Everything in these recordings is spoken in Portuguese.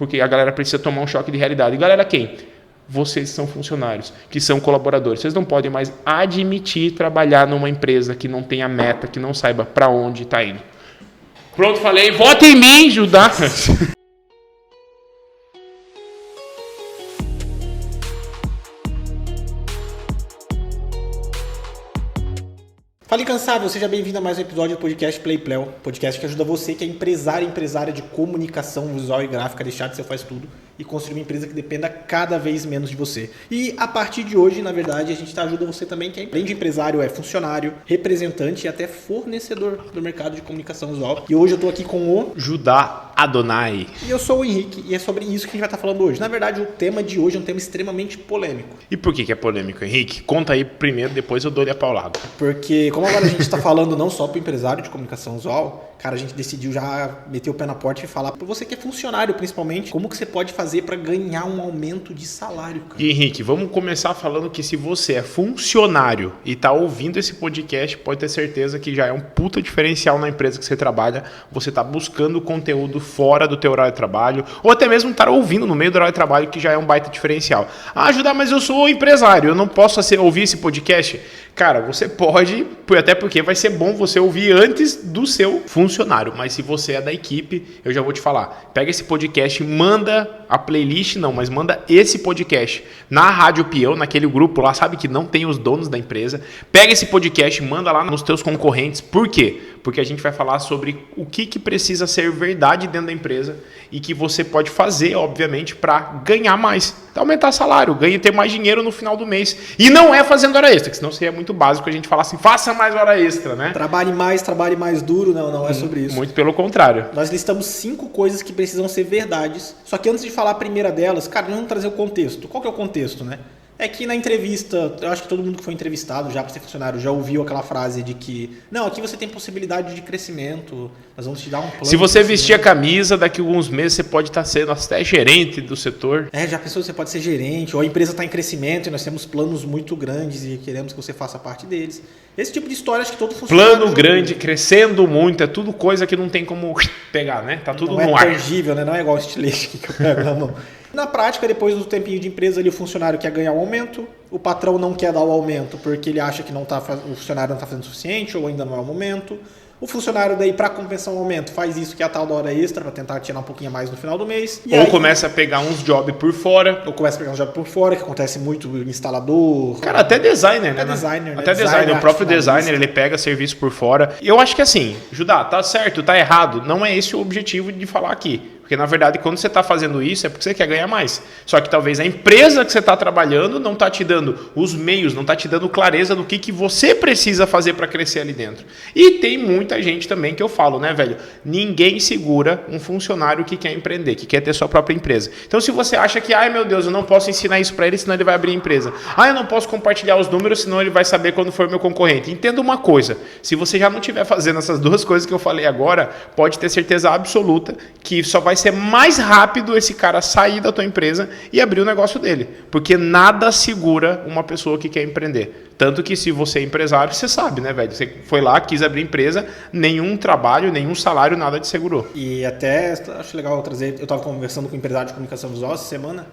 porque a galera precisa tomar um choque de realidade. E galera quem? Vocês são funcionários, que são colaboradores. Vocês não podem mais admitir trabalhar numa empresa que não tenha meta, que não saiba para onde está indo. Pronto, falei. Vota em mim, Judá. Fala incansável, seja bem-vindo a mais um episódio do podcast PlayPlay, podcast que ajuda você que é empresária de comunicação visual e gráfica a deixar de ser faz tudo e construir uma empresa que dependa cada vez menos de você. E a partir de hoje, na verdade, a gente ajuda você também que além de empresário, é funcionário, representante e até fornecedor do mercado de comunicação visual. E hoje eu tô aqui com o Judá Adonai. E eu sou o Henrique e é sobre isso que a gente vai estar falando hoje. Na verdade, o tema de hoje é um tema extremamente polêmico. E por que é polêmico, Henrique? Conta aí primeiro, depois eu dou-lhe a paulada. Porque como agora a gente está falando não só para o empresário de comunicação visual, cara, a gente decidiu já meter o pé na porta e falar para você que é funcionário, principalmente, como que você pode fazer para ganhar um aumento de salário, cara. E Henrique, vamos começar falando que se você é funcionário e está ouvindo esse podcast, pode ter certeza que já é um puta diferencial na empresa que você trabalha. Você está buscando conteúdo fora do teu horário de trabalho, ou até mesmo estar ouvindo no meio do horário de trabalho, que já é um baita diferencial. Ah, Judá, mas eu sou empresário, eu não posso ouvir esse podcast? Cara, você pode, até porque vai ser bom você ouvir antes do seu funcionário. Mas se você é da equipe, eu já vou te falar. Pega esse podcast, manda a playlist, não, mas manda esse podcast na Rádio Peão, naquele grupo lá, sabe que não tem os donos da empresa. Pega esse podcast, manda lá nos teus concorrentes. Por quê? Porque a gente vai falar sobre o que precisa ser verdade dentro da empresa e que você pode fazer, obviamente, para ganhar mais. Aumentar salário, ter mais dinheiro no final do mês. E não é fazendo hora extra, que senão seria muito básico a gente falar assim, faça mais hora extra, né? Trabalhe mais duro, não é sobre isso. Muito pelo contrário. Nós listamos 5 coisas que precisam ser verdades, só que antes de falar a primeira delas, cara, nós vamos trazer o contexto. Qual que é o contexto, né? É que na entrevista, eu acho que todo mundo que foi entrevistado já para ser funcionário já ouviu aquela frase de que não, aqui você tem possibilidade de crescimento, nós vamos te dar um plano. Se você vestir a camisa, daqui a alguns meses você pode estar sendo até gerente do setor. Já pensou que você pode ser gerente, ou a empresa está em crescimento e nós temos planos muito grandes e queremos que você faça parte deles. Esse tipo de história acho que todo funcionário... Plano grande, crescendo muito, é tudo coisa que não tem como pegar, né? Tá tudo no ar. Não é tangível, né? Não é igual o estilete que eu pego na mão. Na prática, depois do tempinho de empresa, ali, o funcionário quer ganhar um aumento, o patrão não quer dar o aumento porque ele acha que o funcionário não está fazendo o suficiente ou ainda não é o momento. O funcionário daí, para compensar o aumento, faz isso que é a tal da hora extra, para tentar tirar um pouquinho a mais no final do mês. Ou começa a pegar uns jobs por fora. Que acontece muito em instalador. Cara, até designer, né? Até designer. O próprio designer, ele pega serviço por fora. E eu acho que assim, Judá, tá certo, tá errado. Não é esse o objetivo de falar aqui. Porque, na verdade, quando você está fazendo isso, é porque você quer ganhar mais. Só que talvez a empresa que você está trabalhando não está te dando os meios, não está te dando clareza do que você precisa fazer para crescer ali dentro. E tem muita gente também que eu falo, né, velho? Ninguém segura um funcionário que quer empreender, que quer ter sua própria empresa. Então, se você acha que, ai meu Deus, eu não posso ensinar isso para ele, senão ele vai abrir a empresa. Eu não posso compartilhar os números, senão ele vai saber quando for meu concorrente. Entenda uma coisa, se você já não estiver fazendo essas duas coisas que eu falei agora, pode ter certeza absoluta que só vai ser mais rápido esse cara sair da tua empresa e abrir o negócio dele. Porque nada segura uma pessoa que quer empreender. Tanto que se você é empresário, você sabe, né, velho? Você foi lá, quis abrir empresa, nenhum trabalho, nenhum salário, nada te segurou. E até acho legal trazer, eu estava conversando com um empresário de comunicação visual essa semana,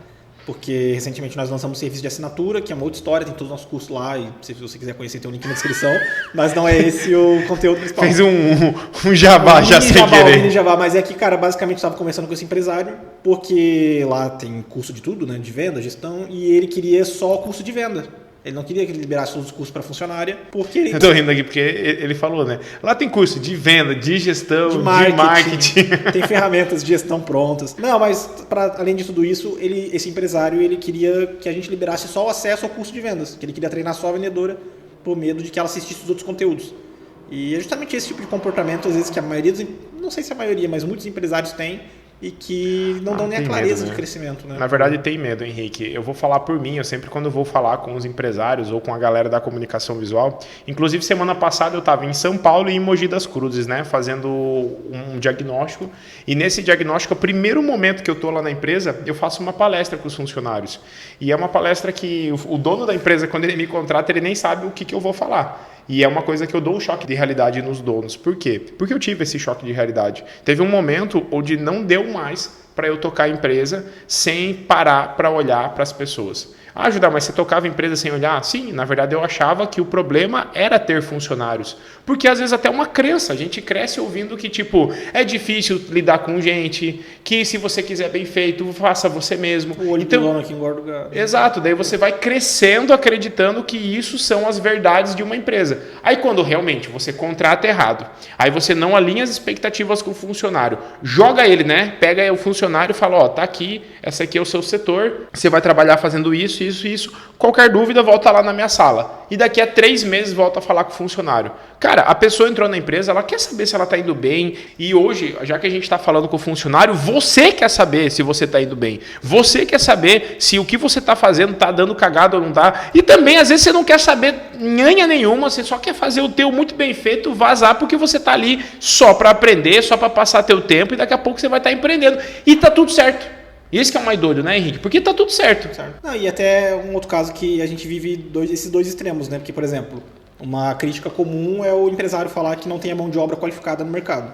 porque recentemente nós lançamos um serviço de assinatura, que é uma outra história, tem todos os nossos cursos lá, e se você quiser conhecer tem um link na descrição, mas não é esse o conteúdo principal. Fez um jabá já sem querer. Um jabá, mas é que, cara, basicamente eu estava conversando com esse empresário, porque lá tem curso de tudo, né, de venda, gestão, e ele queria só o curso de venda. Ele não queria que ele liberasse todos os cursos para funcionária, porque ele... Eu tô rindo aqui porque ele falou, né? Lá tem curso de venda, de gestão, de marketing. Tem ferramentas de gestão prontas. Não, mas além de tudo isso, esse empresário, ele queria que a gente liberasse só o acesso ao curso de vendas, que ele queria treinar só a vendedora por medo de que ela assistisse os outros conteúdos. E é justamente esse tipo de comportamento, às vezes, que a maioria não sei se a maioria, mas muitos empresários têm, e que não dão nem a clareza medo, né? De crescimento, né? Na verdade tem medo, Henrique. Eu vou falar por mim, eu sempre quando vou falar com os empresários ou com a galera da comunicação visual, inclusive semana passada eu estava em São Paulo e em Mogi das Cruzes, né, fazendo um diagnóstico, e nesse diagnóstico, o primeiro momento que eu estou lá na empresa, eu faço uma palestra com os funcionários, e é uma palestra que o dono da empresa, quando ele me contrata, ele nem sabe o que eu vou falar. E é uma coisa que eu dou um choque de realidade nos donos. Por quê? Porque eu tive esse choque de realidade. Teve um momento onde não deu mais para eu tocar a empresa sem parar para olhar para as pessoas. Ah, Judá, mas você tocava a empresa sem olhar? Sim, na verdade eu achava que o problema era ter funcionários. Porque às vezes até uma crença, a gente cresce ouvindo que tipo, é difícil lidar com gente, que se você quiser bem feito, faça você mesmo. O olho do dono que engorda o gado. Exato, daí você vai crescendo acreditando que isso são as verdades de uma empresa. Aí quando realmente você contrata errado, aí você não alinha as expectativas com o funcionário, joga ele, né? Pega o funcionário e fala, ó, tá aqui, essa aqui é o seu setor, você vai trabalhar fazendo isso. Qualquer dúvida, volta lá na minha sala. E daqui a 3 meses volta a falar com o funcionário. Cara, a pessoa entrou na empresa, ela quer saber se ela está indo bem. E hoje, já que a gente está falando com o funcionário, você quer saber se você está indo bem. Você quer saber se o que você está fazendo está dando cagada ou não está. E também, às vezes, você não quer saber nhanha nenhuma, você só quer fazer o teu muito bem feito, vazar, porque você está ali só para aprender, só para passar teu tempo, e daqui a pouco você vai estar empreendendo. E tá tudo certo. E esse que é o mais doido, né, Henrique? Porque tá tudo certo. Não, e até um outro caso que a gente vive esses dois extremos, né? Porque, por exemplo, uma crítica comum é o empresário falar que não tem a mão de obra qualificada no mercado.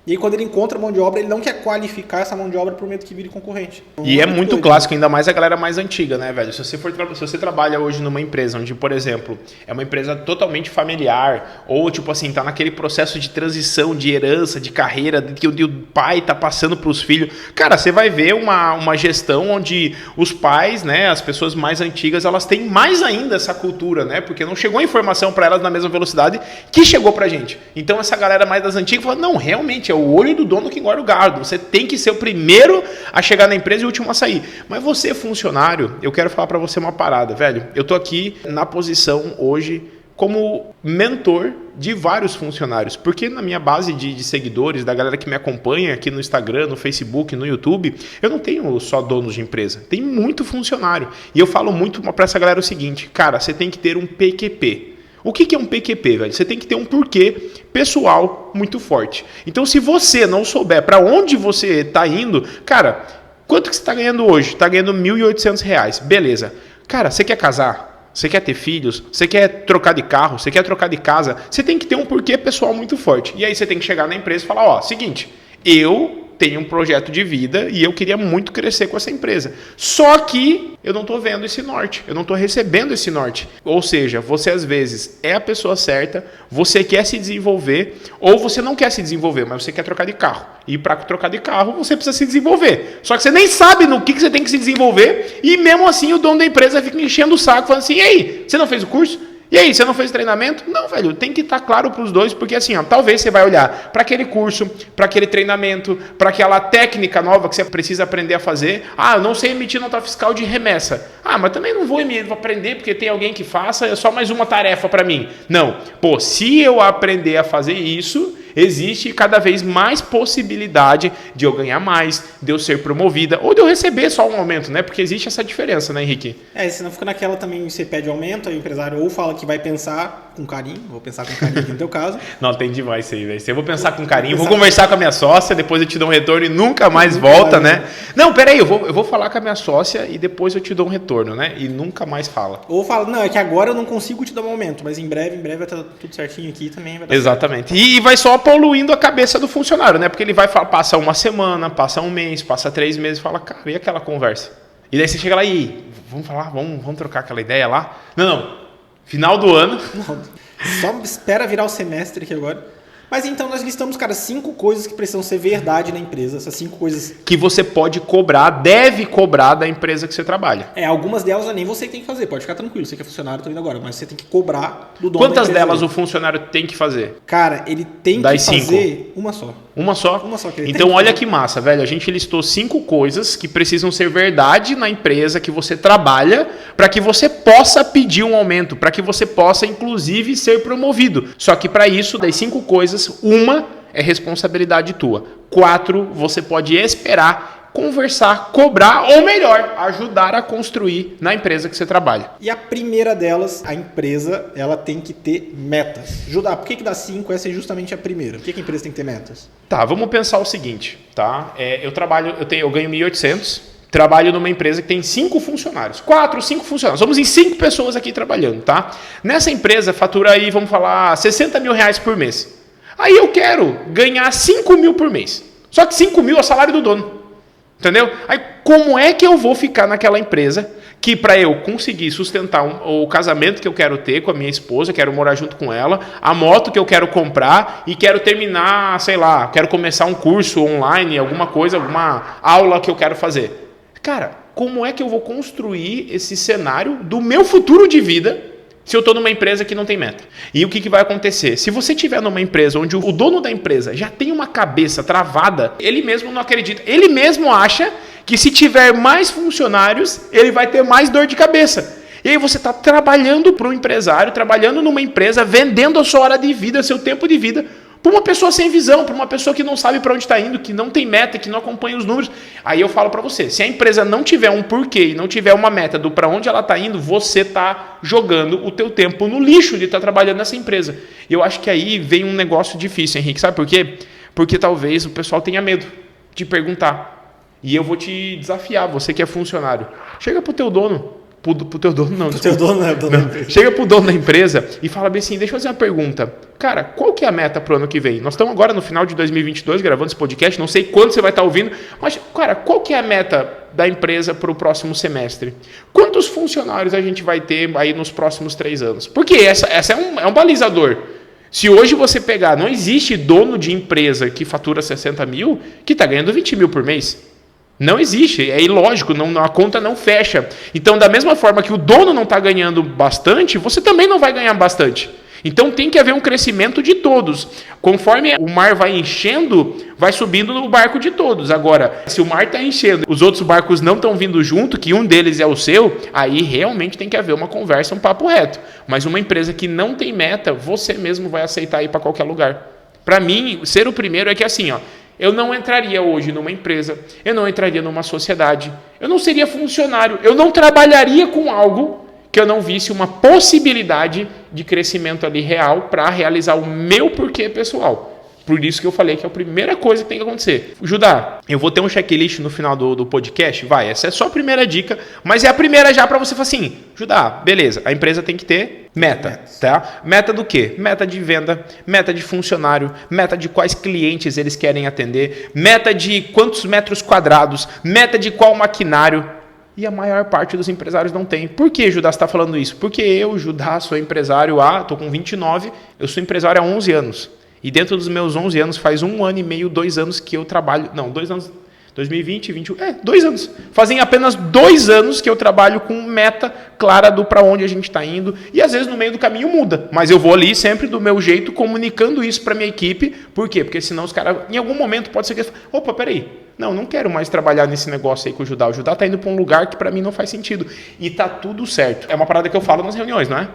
E aí, quando ele encontra mão de obra, ele não quer qualificar essa mão de obra por medo que vire concorrente. E é muito clássico, ainda mais a galera mais antiga, né, velho? Se você trabalha hoje numa empresa onde, por exemplo, é uma empresa totalmente familiar, ou, tipo assim, tá naquele processo de transição, de herança, de carreira, que o pai tá passando pros filhos. Cara, você vai ver uma gestão onde os pais, né, as pessoas mais antigas, elas têm mais ainda essa cultura, né? Porque não chegou a informação para elas na mesma velocidade que chegou pra gente. Então, essa galera mais das antigas fala, não, realmente, é o olho do dono que engorda o gado. Você tem que ser o primeiro a chegar na empresa e o último a sair. Mas você, funcionário, eu quero falar para você uma parada, velho. Eu tô aqui na posição hoje como mentor de vários funcionários, porque na minha base de seguidores, da galera que me acompanha aqui no Instagram, no Facebook, no YouTube, eu não tenho só donos de empresa, tem muito funcionário. E eu falo muito para essa galera o seguinte, cara, você tem que ter um PQP. O que é um PQP, velho? Você tem que ter um porquê pessoal muito forte. Então, se você não souber para onde você está indo, cara, quanto que você está ganhando hoje? Está ganhando R$ 1.800. Beleza. Cara, você quer casar? Você quer ter filhos? Você quer trocar de carro? Você quer trocar de casa? Você tem que ter um porquê pessoal muito forte. E aí você tem que chegar na empresa e falar, ó, seguinte, eu tenho um projeto de vida e eu queria muito crescer com essa empresa. Só que eu não estou vendo esse norte, eu não estou recebendo esse norte. Ou seja, você às vezes é a pessoa certa, você quer se desenvolver, ou você não quer se desenvolver, mas você quer trocar de carro. E para trocar de carro, você precisa se desenvolver. Só que você nem sabe no que você tem que se desenvolver, e mesmo assim o dono da empresa fica enchendo o saco, falando assim, e aí, você não fez o curso? E aí, você não fez treinamento? Não, velho, tem que estar claro para os dois, porque assim, ó, talvez você vai olhar para aquele curso, para aquele treinamento, para aquela técnica nova que você precisa aprender a fazer. Ah, eu não sei emitir nota fiscal de remessa. Ah, mas também não vou aprender porque tem alguém que faça, é só mais uma tarefa para mim. Não, pô, se eu aprender a fazer isso, existe cada vez mais possibilidade de eu ganhar mais, de eu ser promovida, ou de eu receber só um aumento, né? Porque existe essa diferença, né, Henrique? Senão fica naquela também, você pede aumento, aí o empresário ou fala que vai pensar com carinho, vou pensar com carinho aqui no teu caso. Não, tem demais isso aí, velho. Eu vou pensar com carinho, vou conversar com a minha sócia, depois eu te dou um retorno e nunca mais volta, né? Não, peraí, eu vou falar com a minha sócia e depois eu te dou um retorno, né? E nunca mais fala. Ou fala, não, é que agora eu não consigo te dar um aumento, mas em breve vai estar tudo certinho aqui também. Vai dar exatamente. Certo. E vai só poluindo a cabeça do funcionário, né? Porque ele vai passa uma semana, passa um mês, passa 3 meses e fala, cara, e aquela conversa? E daí você chega lá e vamos falar, vamos trocar aquela ideia lá? Não, final do ano. Não, só espera virar o semestre aqui agora. Mas então nós listamos, cara, 5 coisas que precisam ser verdade na empresa. Essas 5 coisas que você pode cobrar, deve cobrar da empresa que você trabalha. Algumas delas nem você que tem que fazer. Pode ficar tranquilo, você que é funcionário, tô indo agora. Mas você tem que cobrar do dono Quantas delas o funcionário tem que fazer? Cara, ele tem que fazer uma só. Uma só? Uma só. Que ele então olha que massa, velho. A gente listou 5 coisas que precisam ser verdade na empresa que você trabalha para que você possa pedir um aumento, para que você possa, inclusive, ser promovido. Só que para isso, das 5 coisas, uma é responsabilidade tua. 4, você pode esperar, conversar, cobrar ou melhor, ajudar a construir na empresa que você trabalha. E a primeira delas, a empresa, ela tem que ter metas. Judá, por que dá 5? Essa é justamente a primeira. Por que a empresa tem que ter metas? Tá, vamos pensar o seguinte, tá? Eu ganho 1.800, trabalho numa empresa que tem 5 funcionários. 4, 5 funcionários. Vamos em 5 pessoas aqui trabalhando, tá? Nessa empresa, fatura aí, vamos falar, R$60 mil por mês. Aí eu quero ganhar 5 mil por mês. Só que 5 mil é o salário do dono. Entendeu? Aí como é que eu vou ficar naquela empresa que para eu conseguir sustentar o casamento que eu quero ter com a minha esposa, quero morar junto com ela, a moto que eu quero comprar e quero terminar, sei lá, quero começar um curso online, alguma coisa, alguma aula que eu quero fazer. Cara, como é que eu vou construir esse cenário do meu futuro de vida se eu estou numa empresa que não tem meta? E o que vai acontecer? Se você estiver numa empresa onde o dono da empresa já tem uma cabeça travada, ele mesmo não acredita, ele mesmo acha que se tiver mais funcionários, ele vai ter mais dor de cabeça. E aí você está trabalhando para um empresário, trabalhando numa empresa, vendendo a sua hora de vida, seu tempo de vida, para uma pessoa sem visão, para uma pessoa que não sabe para onde está indo, que não tem meta, que não acompanha os números. Aí eu falo para você, se a empresa não tiver um porquê e não tiver uma meta do para onde ela está indo, você está jogando o teu tempo no lixo de estar trabalhando nessa empresa. E eu acho que aí vem um negócio difícil, Henrique. Sabe por quê? Porque talvez o pessoal tenha medo de perguntar. E eu vou te desafiar, você que é funcionário. Chega pro teu dono. Pro teu dono não, pro teu dono, né? Não. Chega pro dono da empresa e fala bem assim, deixa eu fazer uma pergunta. Cara, qual que é a meta pro ano que vem? Nós estamos agora no final de 2022 gravando esse podcast, não sei quando você vai estar ouvindo, mas, cara, qual que é a meta da empresa pro próximo semestre? Quantos funcionários a gente vai ter aí nos próximos 3 anos? Porque essa é um balizador. Se hoje você pegar, não existe dono de empresa que fatura 60 mil que está ganhando 20 mil por mês. Não existe, é ilógico, a conta não fecha. Então, da mesma forma que o dono não está ganhando bastante, você também não vai ganhar bastante. Então, tem que haver um crescimento de todos. Conforme o mar vai enchendo, vai subindo no barco de todos. Agora, se o mar está enchendo, os outros barcos não estão vindo junto, que um deles é o seu, aí realmente tem que haver uma conversa, um papo reto. Mas uma empresa que não tem meta, você mesmo vai aceitar ir para qualquer lugar. Para mim, ser o primeiro é que assim, eu não entraria hoje numa empresa, eu não entraria numa sociedade, eu não seria funcionário, eu não trabalharia com algo que eu não visse uma possibilidade de crescimento ali real para realizar o meu porquê pessoal. Por isso que eu falei que é a primeira coisa que tem que acontecer. Judá, eu vou ter um checklist no final do podcast? Vai, essa é só a primeira dica, mas é a primeira já para você falar assim, Judá, beleza, a empresa tem que ter meta, tá? Meta do quê? Meta de venda, meta de funcionário, meta de quais clientes eles querem atender, meta de quantos metros quadrados, meta de qual maquinário. E a maior parte dos empresários não tem. Por que, Judá, você está falando isso? Porque eu, Judá, sou empresário estou com 29, eu sou empresário há 11 anos. E dentro dos meus 11 anos, faz 1 ano e meio, 2 anos que eu trabalho... Não, 2 anos... 2020, 21... 2 anos. Fazem apenas 2 anos que eu trabalho com meta clara do para onde a gente está indo. E às vezes no meio do caminho muda. Mas eu vou ali sempre do meu jeito, comunicando isso para minha equipe. Por quê? Porque senão os caras... Em algum momento pode ser que... Opa, peraí. Não quero mais trabalhar nesse negócio aí com o Judá. O Judá está indo para um lugar que para mim não faz sentido. E tá tudo certo. É uma parada que eu falo nas reuniões, não é?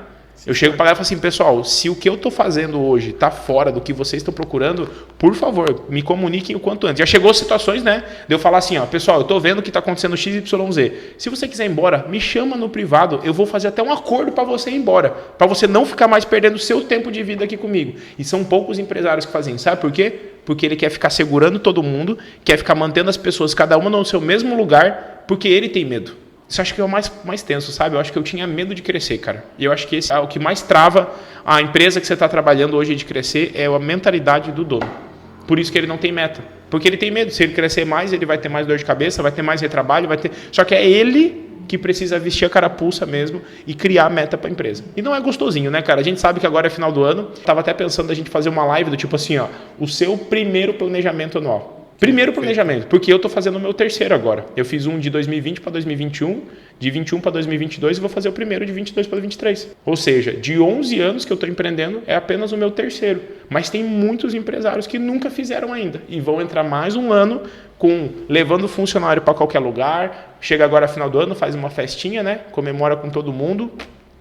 Eu chego para lá e falo assim, pessoal, se o que eu estou fazendo hoje está fora do que vocês estão procurando, por favor, me comuniquem o quanto antes. Já chegou situações, né, de eu falar assim, pessoal, eu estou vendo o que está acontecendo XYZ. Se você quiser ir embora, me chama no privado, eu vou fazer até um acordo para você ir embora, para você não ficar mais perdendo seu tempo de vida aqui comigo. E são poucos empresários que fazem, sabe por quê? Porque ele quer ficar segurando todo mundo, quer ficar mantendo as pessoas, cada uma no seu mesmo lugar, porque ele tem medo. Isso acho que é o mais tenso, sabe? Eu acho que eu tinha medo de crescer, cara. E eu acho que esse é o que mais trava a empresa que você está trabalhando hoje de crescer, é a mentalidade do dono. Por isso que ele não tem meta. Porque ele tem medo. Se ele crescer mais, ele vai ter mais dor de cabeça, vai ter mais retrabalho, vai ter... Só que é ele que precisa vestir a carapuça mesmo e criar meta para a empresa. E não é gostosinho, né, cara? A gente sabe que agora é final do ano. Tava até pensando da gente fazer uma live do tipo assim, o seu primeiro planejamento anual. Primeiro planejamento, porque eu estou fazendo o meu terceiro agora. Eu fiz um de 2020 para 2021, de 21 para 2022 e vou fazer o primeiro de 22 para 23. Ou seja, de 11 anos que eu estou empreendendo, é apenas o meu terceiro. Mas tem muitos empresários que nunca fizeram ainda e vão entrar mais um ano levando funcionário para qualquer lugar. Chega agora final do ano, faz uma festinha, né? Comemora com todo mundo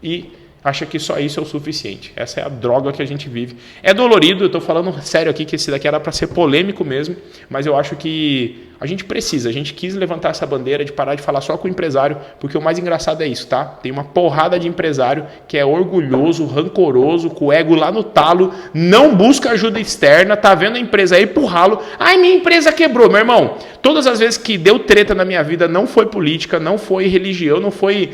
e acha que só isso é o suficiente. Essa é a droga que a gente vive. É dolorido, eu estou falando sério aqui, que esse daqui era para ser polêmico mesmo, mas eu acho que a gente quis levantar essa bandeira de parar de falar só com o empresário, porque o mais engraçado é isso, tá? Tem uma porrada de empresário que é orgulhoso, rancoroso, com o ego lá no talo, não busca ajuda externa, tá vendo a empresa aí pro ralo. Ai, minha empresa quebrou, meu irmão. Todas as vezes que deu treta na minha vida, não foi política, não foi religião, não foi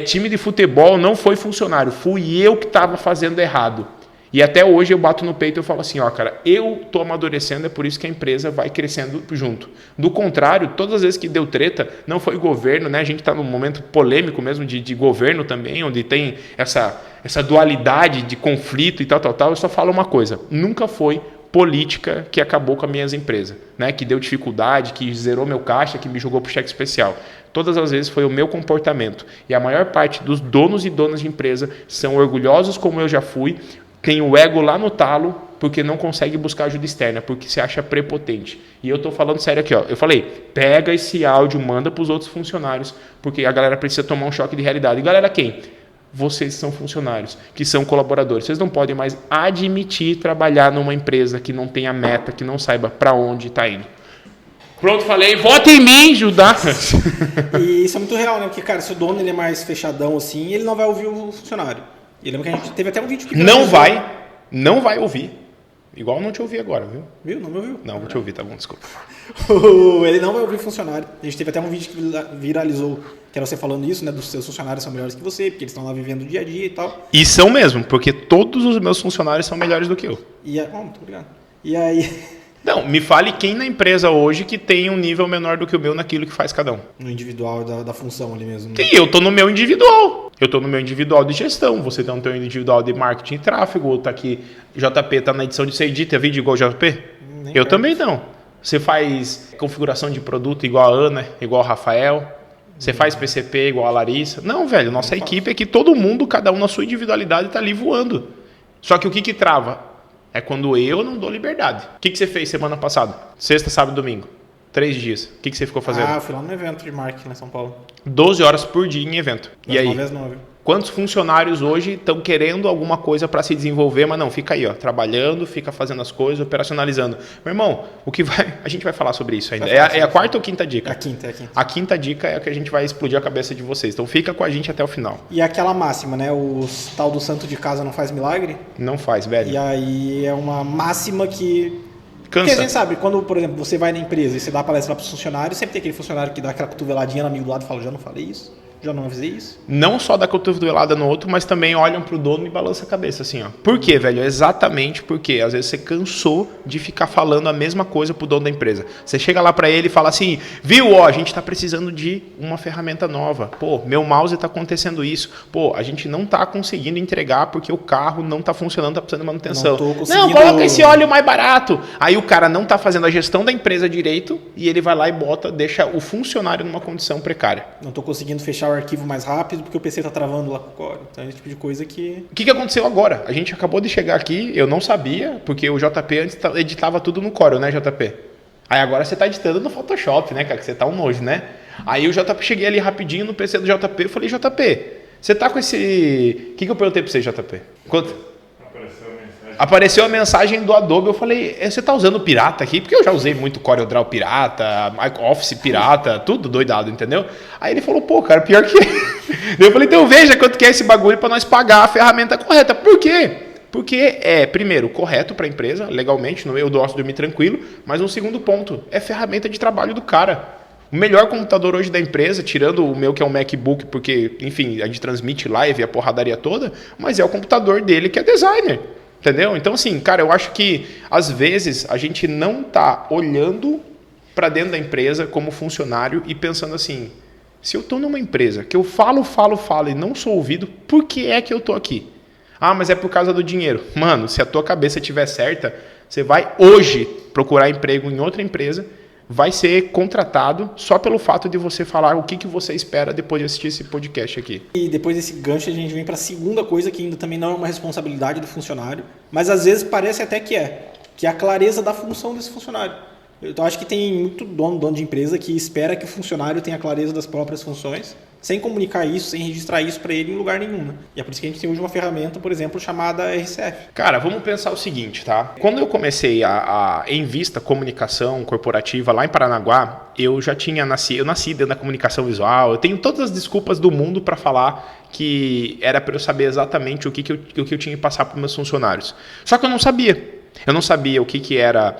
time de futebol, não foi funcionário. Fui eu que estava fazendo errado. E até hoje eu bato no peito e eu falo assim, ó, cara, eu tô amadurecendo, é por isso que a empresa vai crescendo junto. Do contrário, todas as vezes que deu treta, não foi governo, né? A gente tá num momento polêmico mesmo de governo também, onde tem essa dualidade de conflito e tal. Eu só falo uma coisa, nunca foi política que acabou com as minhas empresas, né? Que deu dificuldade, que zerou meu caixa, que me jogou pro cheque especial. Todas as vezes foi o meu comportamento. E a maior parte dos donos e donas de empresa são orgulhosos como eu já fui, tem o ego lá no talo, porque não consegue buscar ajuda externa, porque se acha prepotente. E eu tô falando sério aqui, ó. Eu falei, pega esse áudio, manda pros outros funcionários, porque a galera precisa tomar um choque de realidade. E galera, quem? Vocês são funcionários, que são colaboradores. Vocês não podem mais admitir trabalhar numa empresa que não tenha meta, que não saiba para onde está indo. Pronto, falei, vota em mim, Judá. E isso é muito real, né? Porque, cara, se o dono ele é mais fechadão assim, ele não vai ouvir o funcionário. E lembra que a gente teve até um vídeo que... Não vai ouvir. Igual não te ouvi agora, viu? Viu? Não me ouviu? Não, vou te ouvir, tá bom, desculpa. Ele não vai ouvir funcionário. A gente teve até um vídeo que viralizou, que era você falando isso, né? Dos seus funcionários são melhores que você, porque eles estão lá vivendo o dia a dia e tal. E são mesmo, porque todos os meus funcionários são melhores do que eu. Muito obrigado. E aí... Não, me fale quem na empresa hoje que tem um nível menor do que o meu naquilo que faz cada um. No individual da função ali mesmo. Né? Sim, eu tô no meu individual. Eu tô no meu individual de gestão. Você tá no teu individual de marketing e tráfego. Ou tá aqui, JP tá na edição de você edita vídeo igual o JP? Eu também não. Você faz configuração de produto igual a Ana, igual o Rafael. Você faz PCP igual a Larissa. Não, velho. Nossa equipe é que todo mundo, cada um na sua individualidade, tá ali voando. Só que o que trava? É quando eu não dou liberdade. O que você fez semana passada? Sexta, sábado e domingo. 3 dias. O que você ficou fazendo? Eu fui lá no evento de marketing lá em São Paulo. 12 horas por dia em evento. Das e aí? 9 às 9. Quantos funcionários hoje estão querendo alguma coisa para se desenvolver, mas não, fica aí, ó, trabalhando, fica fazendo as coisas, operacionalizando. Meu irmão, a gente vai falar sobre isso ainda. É a quarta ou quinta dica? A quinta. A quinta dica é a que a gente vai explodir a cabeça de vocês. Então fica com a gente até o final. E aquela máxima, né? O tal do santo de casa não faz milagre? Não faz, velho. E aí é uma máxima que... Cansa. Porque a gente sabe, quando, por exemplo, você vai na empresa e você dá palestra para os funcionários, sempre tem aquele funcionário que dá aquela cotoveladinha no amigo do lado e fala, já não falei isso? Já não avisei isso? Não só da cotovelada no outro, mas também olham pro dono e balança a cabeça assim, ó. Por quê, velho? Exatamente porque às vezes você cansou de ficar falando a mesma coisa pro dono da empresa. Você chega lá para ele e fala assim, viu, ó, a gente tá precisando de uma ferramenta nova. Pô, meu mouse tá acontecendo isso. Pô, a gente não tá conseguindo entregar porque o carro não tá funcionando, tá precisando de manutenção. Não, coloca esse óleo mais barato. Aí o cara não tá fazendo a gestão da empresa direito e ele vai lá e deixa o funcionário numa condição precária. Não tô conseguindo fechar o arquivo mais rápido porque o PC tá travando lá com o core. Então é esse tipo de coisa que... O que aconteceu agora? A gente acabou de chegar aqui, eu não sabia, porque o JP antes editava tudo no Corel, né, JP? Aí agora você tá editando no Photoshop, né, cara? Que você tá um nojo, né? Aí o JP, cheguei ali rapidinho no PC do JP, eu falei, JP, você tá com esse... O que eu perguntei pra você, JP? Quanto... Apareceu a mensagem do Adobe, eu falei, você tá usando pirata aqui? Porque eu já usei muito CorelDRAW pirata, Office pirata, tudo doidado, entendeu? Aí ele falou, pô, cara, pior que... Eu falei, então veja quanto que é esse bagulho para nós pagar a ferramenta correta. Por quê? Porque é, primeiro, correto para a empresa, legalmente, eu gosto de dormir tranquilo, mas um segundo ponto, é ferramenta de trabalho do cara. O melhor computador hoje da empresa, tirando o meu que é um MacBook, porque, enfim, a gente transmite live, a porradaria toda, mas é o computador dele que é designer. Entendeu? Então, assim, cara, eu acho que às vezes a gente não tá olhando para dentro da empresa como funcionário e pensando assim, se eu tô numa empresa que eu falo e não sou ouvido, por que é que eu tô aqui? Ah, mas é por causa do dinheiro. Mano, se a tua cabeça estiver certa, você vai hoje procurar emprego em outra empresa, vai ser contratado só pelo fato de você falar o que você espera depois de assistir esse podcast aqui. E depois desse gancho a gente vem para a segunda coisa que ainda também não é uma responsabilidade do funcionário, mas às vezes parece até que é a clareza da função desse funcionário. Eu acho que tem muito dono de empresa que espera que o funcionário tenha clareza das próprias funções, sem comunicar isso, sem registrar isso para ele em lugar nenhum. Né? E é por isso que a gente tem hoje uma ferramenta, por exemplo, chamada RCF. Cara, vamos pensar o seguinte, tá? Quando eu comecei em Vista Comunicação Corporativa lá em Paranaguá, eu nasci dentro da comunicação visual, eu tenho todas as desculpas do mundo para falar que era para eu saber exatamente o que eu tinha que passar para os meus funcionários. Só que eu não sabia. Eu não sabia o que era,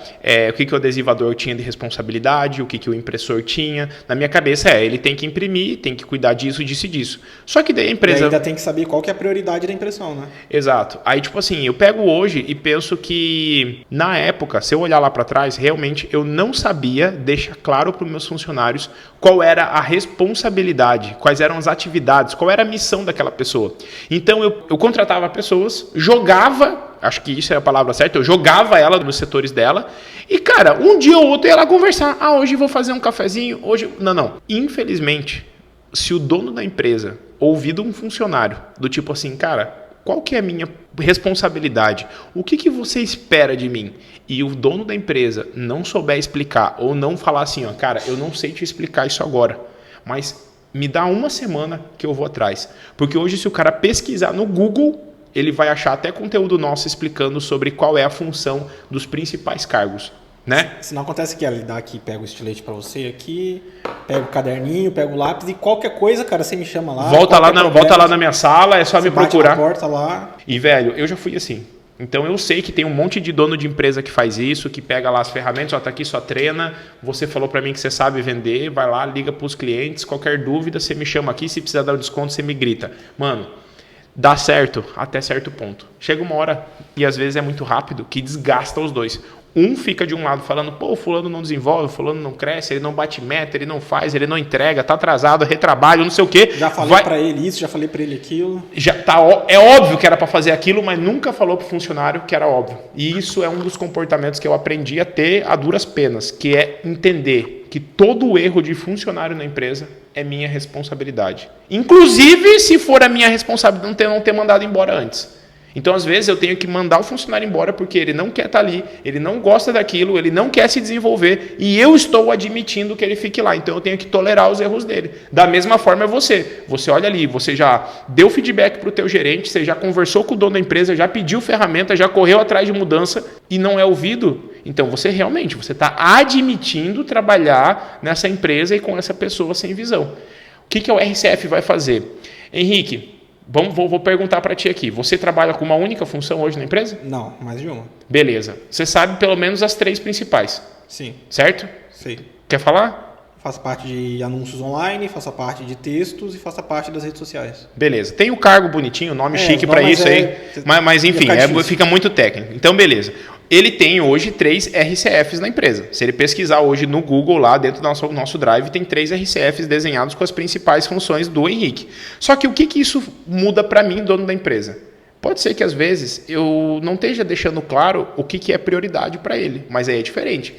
o que o adesivador tinha de responsabilidade, o que o impressor tinha. Na minha cabeça ele tem que imprimir, tem que cuidar disso, disso e disso. Só que daí a empresa... E ainda tem que saber qual que é a prioridade da impressão, né? Exato. Aí, tipo assim, eu pego hoje e penso que, na época, se eu olhar lá para trás, realmente eu não sabia deixar claro para os meus funcionários qual era a responsabilidade, quais eram as atividades, qual era a missão daquela pessoa. Então, eu contratava pessoas, jogava, acho que isso é a palavra certa, eu jogava ela nos setores dela e, cara, um dia ou outro ia lá conversar. Hoje vou fazer um cafezinho, hoje... Não. Infelizmente, se o dono da empresa ouvir de um funcionário do tipo assim, cara... Qual que é a minha responsabilidade? O que você espera de mim? E o dono da empresa não souber explicar ou não falar assim, cara, eu não sei te explicar isso agora, mas me dá uma semana que eu vou atrás. Porque hoje, se o cara pesquisar no Google, ele vai achar até conteúdo nosso explicando sobre qual é a função dos principais cargos. Né? Se não acontece que ele dá aqui, pega o estilete para você aqui, pega o caderninho, pega o lápis e qualquer coisa, cara, você me chama lá. Volta lá na minha sala, é só me procurar. Bate na porta lá. E, velho, eu já fui assim. Então eu sei que tem um monte de dono de empresa que faz isso, que pega lá as ferramentas, tá aqui sua treina, você falou para mim que você sabe vender, vai lá, liga para os clientes, qualquer dúvida, você me chama aqui, se precisar dar um desconto, você me grita. Mano, dá certo até certo ponto. Chega uma hora, e às vezes é muito rápido, que desgasta os dois. Um fica de um lado falando, pô, fulano não desenvolve, fulano não cresce, ele não bate meta, ele não faz, ele não entrega, tá atrasado, retrabalho, não sei o quê. Já falei para ele isso, já falei para ele aquilo. É óbvio que era para fazer aquilo, mas nunca falou pro funcionário que era óbvio. E isso é um dos comportamentos que eu aprendi a ter a duras penas, que é entender que todo erro de funcionário na empresa é minha responsabilidade. Inclusive, se for a minha responsabilidade não ter mandado embora antes. Então, às vezes, eu tenho que mandar o funcionário embora porque ele não quer estar ali, ele não gosta daquilo, ele não quer se desenvolver e eu estou admitindo que ele fique lá. Então, eu tenho que tolerar os erros dele. Da mesma forma é você. Você olha ali, você já deu feedback para o teu gerente, você já conversou com o dono da empresa, já pediu ferramenta, já correu atrás de mudança e não é ouvido. Então, você está admitindo trabalhar nessa empresa e com essa pessoa sem visão. O que o RCF vai fazer? Henrique, vou perguntar para ti aqui. Você trabalha com uma única função hoje na empresa? Não, mais de uma. Beleza. Você sabe pelo menos as 3 principais. Sim. Certo? Sei. Quer falar? Faço parte de anúncios online, faço a parte de textos e faço a parte das redes sociais. Beleza. Tem o cargo bonitinho, nome chique para isso aí. Mas enfim, fica muito técnico. Então, beleza. Ele tem hoje 3 RCFs na empresa. Se ele pesquisar hoje no Google, lá dentro do nosso Drive, tem 3 RCFs desenhados com as principais funções do Henrique. Só que o que isso muda para mim, dono da empresa? Pode ser que às vezes eu não esteja deixando claro o que é prioridade para ele, mas aí é diferente.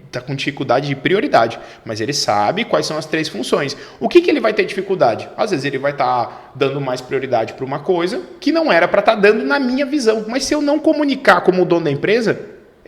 Está com dificuldade de prioridade, mas ele sabe quais são as 3 funções. O que ele vai ter dificuldade? Às vezes ele vai estar dando mais prioridade para uma coisa que não era para estar dando na minha visão. Mas se eu não comunicar como dono da empresa,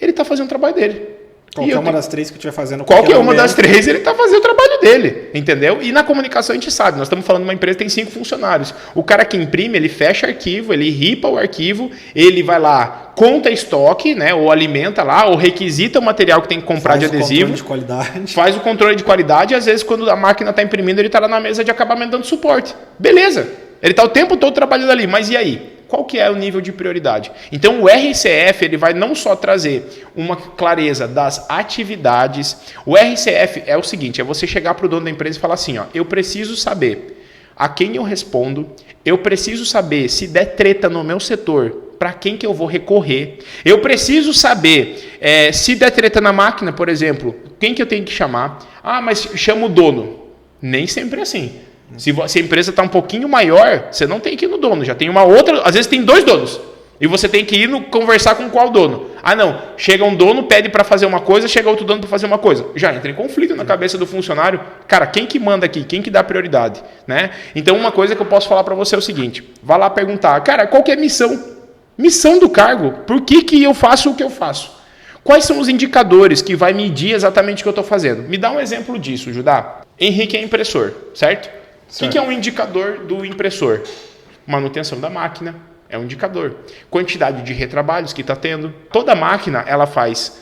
ele está fazendo o trabalho dele. Qualquer uma das 3 que estiver fazendo. Qualquer uma das 3, ele está fazendo o trabalho dele, entendeu? E na comunicação a gente sabe, nós estamos falando de uma empresa que tem 5 funcionários. O cara que imprime, ele fecha arquivo, ele ripa o arquivo, ele vai lá, conta estoque, né, ou alimenta lá, ou requisita o material que tem que comprar de adesivo. Faz o controle de qualidade. Faz o controle de qualidade e às vezes quando a máquina está imprimindo, ele está lá na mesa de acabamento dando suporte. Beleza, ele está o tempo todo trabalhando ali, mas e aí? Qual que é o nível de prioridade? Então o RCF ele vai não só trazer uma clareza das atividades. O RCF é o seguinte, é você chegar para o dono da empresa e falar assim, eu preciso saber a quem eu respondo, eu preciso saber se der treta no meu setor, para quem que eu vou recorrer, eu preciso saber se der treta na máquina, por exemplo, quem que eu tenho que chamar? Mas chama o dono. Nem sempre é assim. Se a empresa está um pouquinho maior, você não tem que ir no dono, já tem uma outra, às vezes tem 2 donos, e você tem que ir conversar com qual dono. Não, chega um dono, pede para fazer uma coisa, chega outro dono para fazer uma coisa. Já entra em conflito na cabeça do funcionário. Cara, quem que manda aqui? Quem que dá prioridade? Né? Então, uma coisa que eu posso falar para você é o seguinte, vá lá perguntar, cara, qual que é a missão? Missão do cargo, por que eu faço o que eu faço? Quais são os indicadores que vai medir exatamente o que eu estou fazendo? Me dá um exemplo disso, Judá. Henrique é impressor, certo? O que é um indicador do impressor? Manutenção da máquina é um indicador. Quantidade de retrabalhos que está tendo. Toda máquina ela faz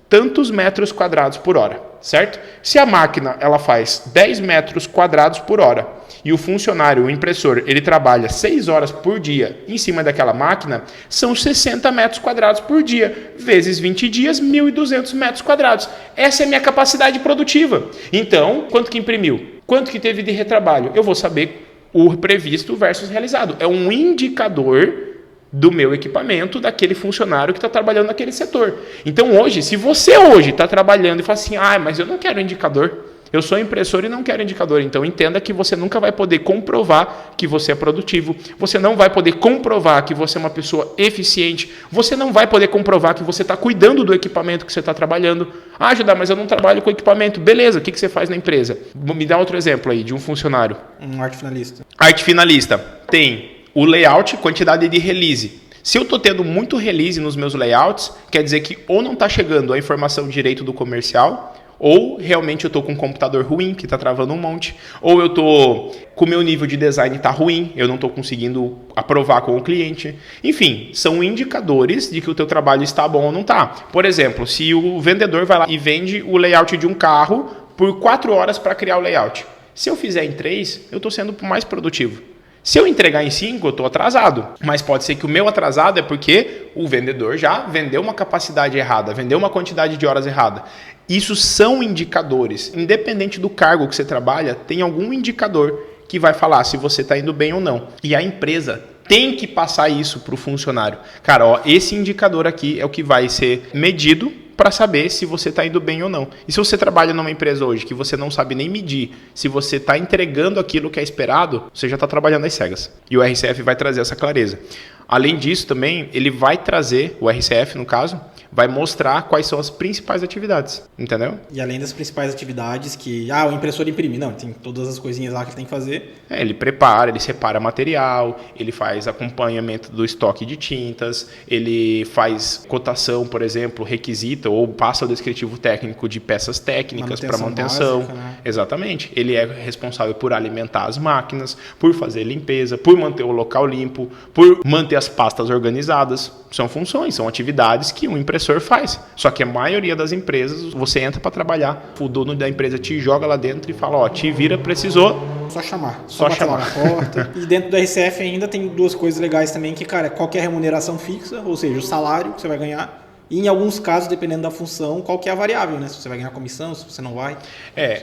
tantos metros quadrados por hora, certo? Se a máquina ela faz 10 metros quadrados por hora e o funcionário, o impressor, ele trabalha 6 horas por dia em cima daquela máquina, são 60 metros quadrados por dia, vezes 20 dias, 1.200 metros quadrados. Essa é a minha capacidade produtiva. Então, quanto que imprimiu? Quanto que teve de retrabalho? Eu vou saber o previsto versus realizado. É um indicador do meu equipamento, daquele funcionário que está trabalhando naquele setor. Então hoje, se você hoje está trabalhando e fala assim, mas eu não quero indicador, eu sou impressor e não quero indicador, então entenda que você nunca vai poder comprovar que você é produtivo, você não vai poder comprovar que você é uma pessoa eficiente, você não vai poder comprovar que você está cuidando do equipamento que você está trabalhando. Judá, mas eu não trabalho com equipamento. Beleza, o que você faz na empresa? Me dá outro exemplo aí de um funcionário. Um arte finalista. Arte finalista. Tem o layout, quantidade de release. Se eu estou tendo muito release nos meus layouts, quer dizer que ou não está chegando a informação direito do comercial, ou realmente eu estou com um computador ruim, que está travando um monte, ou eu estou com o meu nível de design está ruim, eu não estou conseguindo aprovar com o cliente. Enfim, são indicadores de que o teu trabalho está bom ou não está. Por exemplo, se o vendedor vai lá e vende o layout de um carro por 4 horas para criar o layout. Se eu fizer em 3, eu estou sendo mais produtivo. Se eu entregar em 5, eu estou atrasado. Mas pode ser que o meu atrasado é porque o vendedor já vendeu uma capacidade errada, vendeu uma quantidade de horas errada. Isso são indicadores. Independente do cargo que você trabalha, tem algum indicador que vai falar se você está indo bem ou não. E a empresa tem que passar isso para o funcionário. Cara, esse indicador aqui é o que vai ser medido para saber se você está indo bem ou não. E se você trabalha numa empresa hoje que você não sabe nem medir se você está entregando aquilo que é esperado, você já está trabalhando às cegas. E o RCF vai trazer essa clareza. Além disso, também, ele vai trazer, o RCF no caso, vai mostrar quais são as principais atividades, entendeu? E além das principais atividades que, o impressor imprime, não, tem todas as coisinhas lá que ele tem que fazer. Ele prepara, ele separa material, ele faz acompanhamento do estoque de tintas, ele faz cotação, por exemplo, requisita ou passa o descritivo técnico de peças técnicas para manutenção. Básica, né? Exatamente. Ele é responsável por alimentar as máquinas, por fazer limpeza, por manter o local limpo, por manter as pastas organizadas. São funções, são atividades que um impressor faz. Só que a maioria das empresas, você entra para trabalhar, o dono da empresa te joga lá dentro e fala, te vira, precisou. Só chamar. Só chamar na porta. E dentro do RCF ainda tem 2 coisas legais também, que, cara, qualquer remuneração fixa, ou seja, o salário que você vai ganhar, e em alguns casos, dependendo da função, qual que é a variável, né? Se você vai ganhar comissão, se você não vai.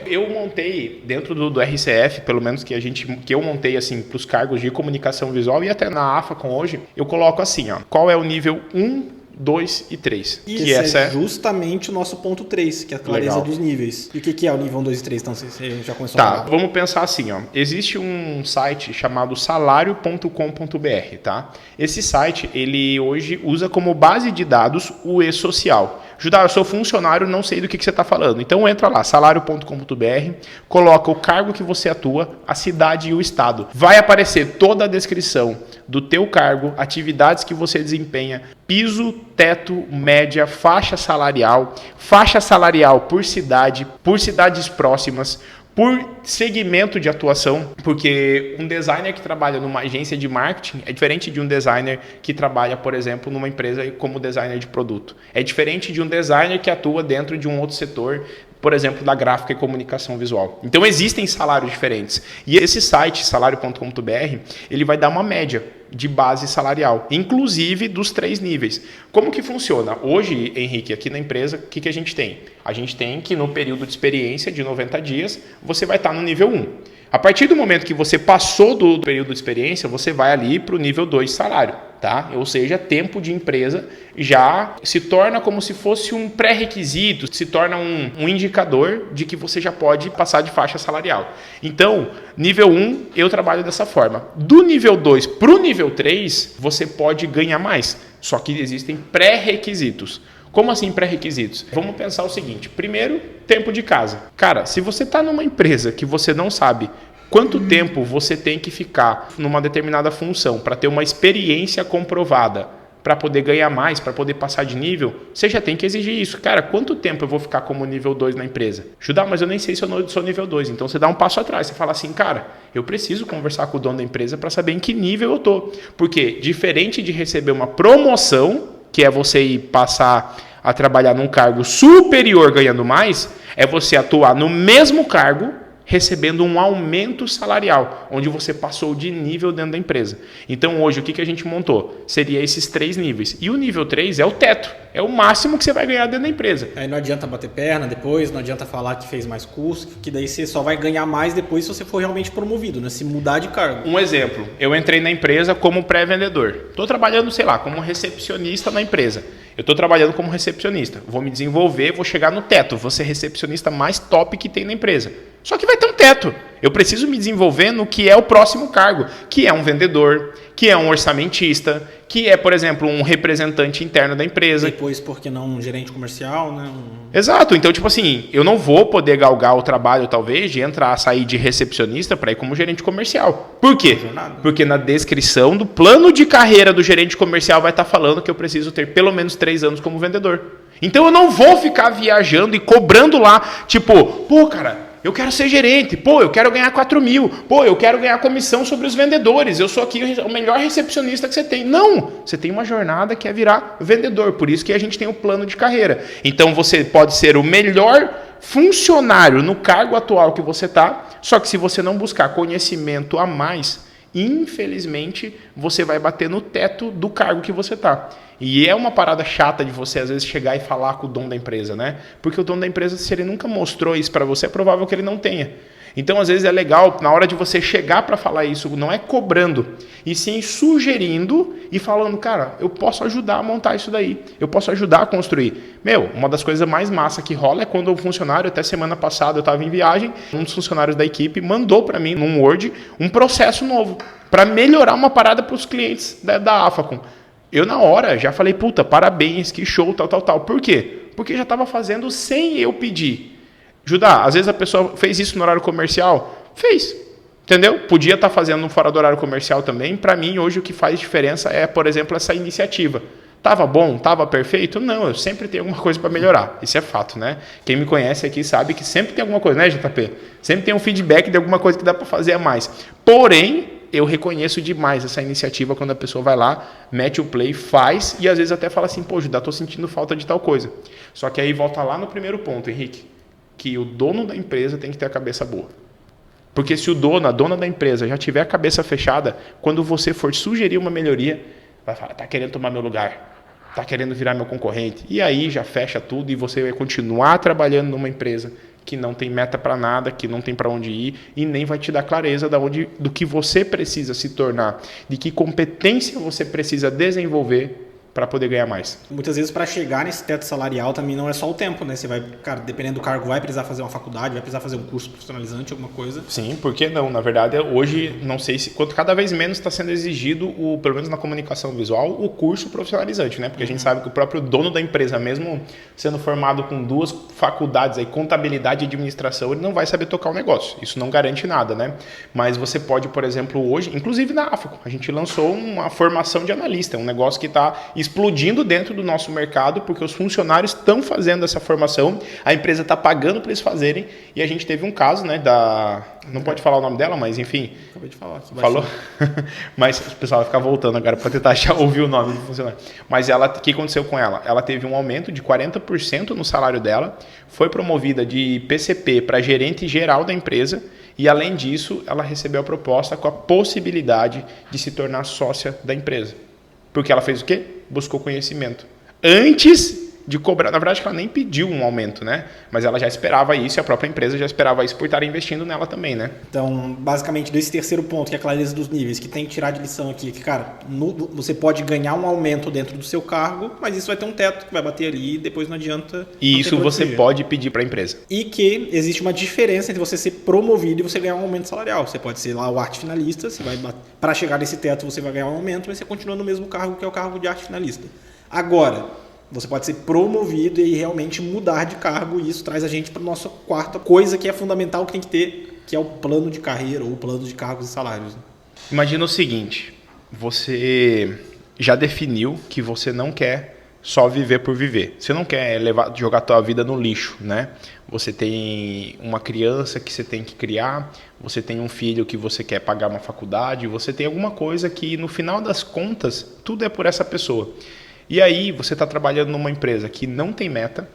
Eu montei dentro do RCF, pelo menos que eu montei assim para os cargos de comunicação visual e até na AFA hoje, eu coloco assim, qual é o nível 1, 2 e 3. Que essa é justamente o nosso ponto 3, que é a clareza Legal. Dos níveis. E o que é o nível 1, 2 e 3? Então, você já começou a falar. Vamos pensar assim, existe um site chamado salário.com.br, tá? Esse site, ele hoje usa como base de dados o e-social. Judá, eu sou funcionário, não sei do que você está falando. Então entra lá, salário.com.br, coloca o cargo que você atua, a cidade e o estado. Vai aparecer toda a descrição do teu cargo, atividades que você desempenha, piso, teto, média, faixa salarial por cidade, por cidades próximas, por segmento de atuação, porque um designer que trabalha numa agência de marketing é diferente de um designer que trabalha, por exemplo, numa empresa como designer de produto. É diferente de um designer que atua dentro de um outro setor, por exemplo, da gráfica e comunicação visual. Então, existem salários diferentes. E esse site, salário.com.br, ele vai dar uma média de base salarial, inclusive dos 3 níveis. Como que funciona? Hoje, Henrique, aqui na empresa, o que a gente tem? A gente tem que no período de experiência de 90 dias, você vai estar no nível 1. A partir do momento que você passou do período de experiência, você vai ali para o nível 2 de salário, tá? Ou seja, tempo de empresa já se torna como se fosse um pré-requisito, se torna um indicador de que você já pode passar de faixa salarial. Então, nível 1, eu trabalho dessa forma. Do nível 2 para o nível 3, você pode ganhar mais, só que existem pré-requisitos. Como assim pré-requisitos? Vamos pensar o seguinte. Primeiro, tempo de casa. Cara, se você está numa empresa que você não sabe quanto tempo você tem que ficar numa determinada função para ter uma experiência comprovada, para poder ganhar mais, para poder passar de nível, você já tem que exigir isso. Cara, quanto tempo eu vou ficar como nível 2 na empresa? Judá, mas eu nem sei se eu sou nível 2. Então você dá um passo atrás. Você fala assim, cara, eu preciso conversar com o dono da empresa para saber em que nível eu tô. Porque diferente de receber uma promoção, que é você ir passar a trabalhar num cargo superior ganhando mais, é você atuar no mesmo cargo recebendo um aumento salarial, onde você passou de nível dentro da empresa. Então hoje o que a gente montou? Seria esses 3 níveis. E o nível 3 é o teto, é o máximo que você vai ganhar dentro da empresa. Aí não adianta bater perna depois, não adianta falar que fez mais curso, que daí você só vai ganhar mais depois se você for realmente promovido, né? Se mudar de cargo. Um exemplo, eu entrei na empresa como pré-vendedor. Estou trabalhando, sei lá, como recepcionista na empresa. Eu estou trabalhando como recepcionista. Vou me desenvolver, vou chegar no teto. Vou ser recepcionista mais top que tem na empresa. Só que vai ter um teto. Eu preciso me desenvolver no que é o próximo cargo, que é um vendedor, que é um orçamentista, que é, por exemplo, um representante interno da empresa. Depois, por que não um gerente comercial, né? Exato. Então, tipo assim, eu não vou poder galgar o trabalho, talvez, de entrar, sair de recepcionista para ir como gerente comercial. Por quê? Porque na descrição do plano de carreira do gerente comercial vai estar falando que eu preciso ter pelo menos 3 anos como vendedor. Então, eu não vou ficar viajando e cobrando lá, tipo, pô, cara, eu quero ser gerente, pô, eu quero ganhar 4 mil, pô, eu quero ganhar comissão sobre os vendedores, eu sou aqui o melhor recepcionista que você tem. Não, você tem uma jornada que é virar vendedor, por isso que a gente tem o plano de carreira. Então você pode ser o melhor funcionário no cargo atual que você está, só que se você não buscar conhecimento a mais, infelizmente você vai bater no teto do cargo que você está. E é uma parada chata de você, às vezes, chegar e falar com o dono da empresa, né? Porque o dono da empresa, se ele nunca mostrou isso para você, é provável que ele não tenha. Então, às vezes, é legal, na hora de você chegar para falar isso, não é cobrando, e sim sugerindo e falando, cara, eu posso ajudar a montar isso daí, eu posso ajudar a construir. Meu, uma das coisas mais massa que rola é quando o funcionário, até semana passada eu estava em viagem, um dos funcionários da equipe mandou para mim, num Word, um processo novo, para melhorar uma parada para os clientes da Afacom. Eu, na hora, já falei, puta, parabéns, que show, tal. Por quê? Porque já estava fazendo sem eu pedir. Judá, às vezes a pessoa fez isso no horário comercial? Fez. Entendeu? Podia estar fazendo fora do horário comercial também. Para mim, hoje, o que faz diferença é, por exemplo, essa iniciativa. Tava bom? Tava perfeito? Não, eu sempre tenho alguma coisa para melhorar. Isso é fato, né? Quem me conhece aqui sabe que sempre tem alguma coisa, né, JP? Sempre tem um feedback de alguma coisa que dá para fazer a mais. Porém, eu reconheço demais essa iniciativa quando a pessoa vai lá, mete o play, faz e às vezes até fala assim, pô, Judá, tô sentindo falta de tal coisa. Só que aí volta lá no primeiro ponto, Henrique, que o dono da empresa tem que ter a cabeça boa. Porque se a dona da empresa já tiver a cabeça fechada, quando você for sugerir uma melhoria, vai falar, tá querendo tomar meu lugar, tá querendo virar meu concorrente. E aí já fecha tudo e você vai continuar trabalhando numa empresa que não tem meta para nada, que não tem para onde ir e nem vai te dar clareza do que você precisa se tornar, de que competência você precisa desenvolver para poder ganhar mais. Muitas vezes, para chegar nesse teto salarial, também não é só o tempo, né? Você vai, cara, dependendo do cargo, vai precisar fazer uma faculdade, vai precisar fazer um curso profissionalizante, alguma coisa. Sim, por que não? Na verdade, hoje, não sei se, quanto cada vez menos está sendo exigido, pelo menos na comunicação visual, o curso profissionalizante, né? Porque a gente sabe que o próprio dono da empresa, mesmo sendo formado com 2 faculdades, aí, contabilidade e administração, ele não vai saber tocar o negócio. Isso não garante nada, né? Mas você pode, por exemplo, hoje, inclusive na Afacom, a gente lançou uma formação de analista, um negócio que está explodindo dentro do nosso mercado, porque os funcionários estão fazendo essa formação, a empresa está pagando para eles fazerem, e a gente teve um caso, né, não pode falar o nome dela, mas enfim. Acabei de falar. Falou? Mas o pessoal vai ficar voltando agora para tentar ouvir o nome do funcionário. Mas o que aconteceu com ela? Ela teve um aumento de 40% no salário dela, foi promovida de PCP para gerente geral da empresa, e além disso, ela recebeu a proposta com a possibilidade de se tornar sócia da empresa. Porque ela fez o quê? Buscou conhecimento. Antes de cobrar, na verdade ela nem pediu um aumento, né? Mas ela já esperava isso e a própria empresa já esperava isso por estar investindo nela também, né? Então, basicamente, desse terceiro ponto, que é a clareza dos níveis, que tem que tirar de lição aqui, que, cara, você pode ganhar um aumento dentro do seu cargo, mas isso vai ter um teto que vai bater ali e depois não adianta. E isso você pode pedir para a empresa. E que existe uma diferença entre você ser promovido e você ganhar um aumento salarial. Você pode ser lá o arte finalista, para chegar nesse teto você vai ganhar um aumento, mas você continua no mesmo cargo que é o cargo de arte finalista. Agora, você pode ser promovido e realmente mudar de cargo, e isso traz a gente para a nossa quarta coisa que é fundamental que tem que ter, que é o plano de carreira ou o plano de cargos e salários. Imagina o seguinte, você já definiu que você não quer só viver por viver. Você não quer jogar a tua vida no lixo, né? Você tem uma criança que você tem que criar, você tem um filho que você quer pagar uma faculdade, você tem alguma coisa que no final das contas tudo é por essa pessoa. E aí você está trabalhando numa empresa que não tem meta,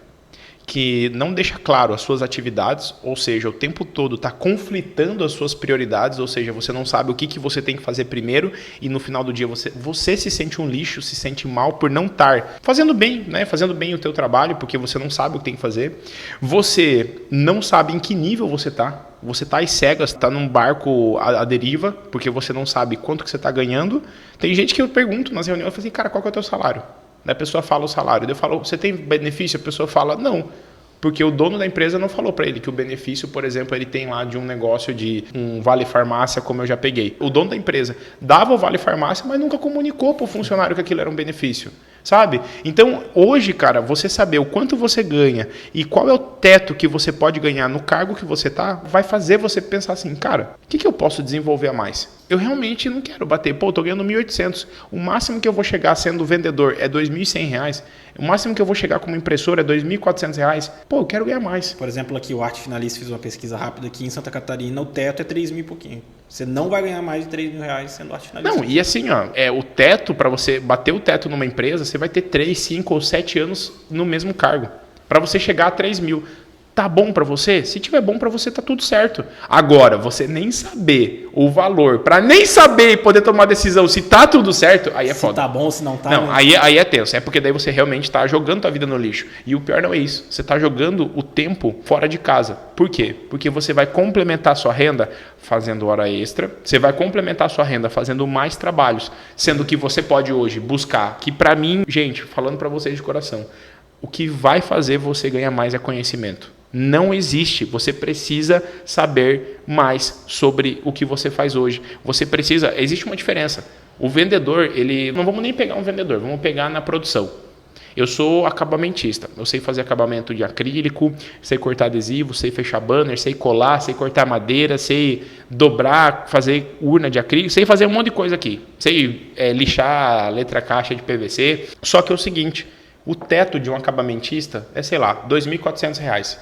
que não deixa claro as suas atividades, ou seja, o tempo todo está conflitando as suas prioridades, ou seja, você não sabe o que você tem que fazer primeiro e no final do dia você se sente um lixo, se sente mal por não estar fazendo bem, né? Fazendo bem o teu trabalho, porque você não sabe o que tem que fazer. Você não sabe em que nível você está. Você está às cegas, está num barco à deriva, porque você não sabe quanto que você está ganhando. Tem gente que eu pergunto nas reuniões, eu falo assim, cara, qual que é o teu salário? A pessoa fala o salário. Eu falo, você tem benefício? A pessoa fala, não. Porque o dono da empresa não falou para ele que o benefício, por exemplo, ele tem lá de um negócio de um vale farmácia, como eu já peguei. O dono da empresa dava o vale farmácia, mas nunca comunicou para o funcionário que aquilo era um benefício. Sabe? Então, hoje, cara, você saber o quanto você ganha e qual é o teto que você pode ganhar no cargo que você tá, vai fazer você pensar assim, cara, o que eu posso desenvolver a mais? Eu realmente não quero bater, pô, eu tô ganhando 1.800, o máximo que eu vou chegar sendo vendedor é R$2.100, o máximo que eu vou chegar como impressora é R$2.400, pô, eu quero ganhar mais. Por exemplo, aqui o Arte Finalista fez uma pesquisa rápida aqui em Santa Catarina, o teto é 3 mil e pouquinho. Você não vai ganhar mais de R$3.000 sendo arte finalista. Não, e assim, ó, o teto, para você bater o teto numa empresa, você vai ter 3, 5 ou 7 anos no mesmo cargo. Para você chegar a 3 mil. Tá bom para você? Se tiver bom para você, tá tudo certo. Agora, você nem saber o valor, para nem saber e poder tomar decisão se tá tudo certo, aí é foda. Se tá bom, se não tá. Não, aí é tenso. É porque daí você realmente tá jogando tua vida no lixo. E o pior não é isso. Você tá jogando o tempo fora de casa. Por quê? Porque você vai complementar a sua renda fazendo hora extra. Você vai complementar a sua renda fazendo mais trabalhos. Sendo que você pode hoje buscar, que para mim, gente, falando para vocês de coração, o que vai fazer você ganhar mais é conhecimento. Não existe. Você precisa saber mais sobre o que você faz hoje. Você precisa... Existe uma diferença. O vendedor, ele... Não vamos nem pegar um vendedor, vamos pegar na produção. Eu sou acabamentista. Eu sei fazer acabamento de acrílico, sei cortar adesivo, sei fechar banner, sei colar, sei cortar madeira, sei dobrar, fazer urna de acrílico, sei fazer um monte de coisa aqui. Sei lixar a letra caixa de PVC. Só que é o seguinte, o teto de um acabamentista é, sei lá, R$2.400.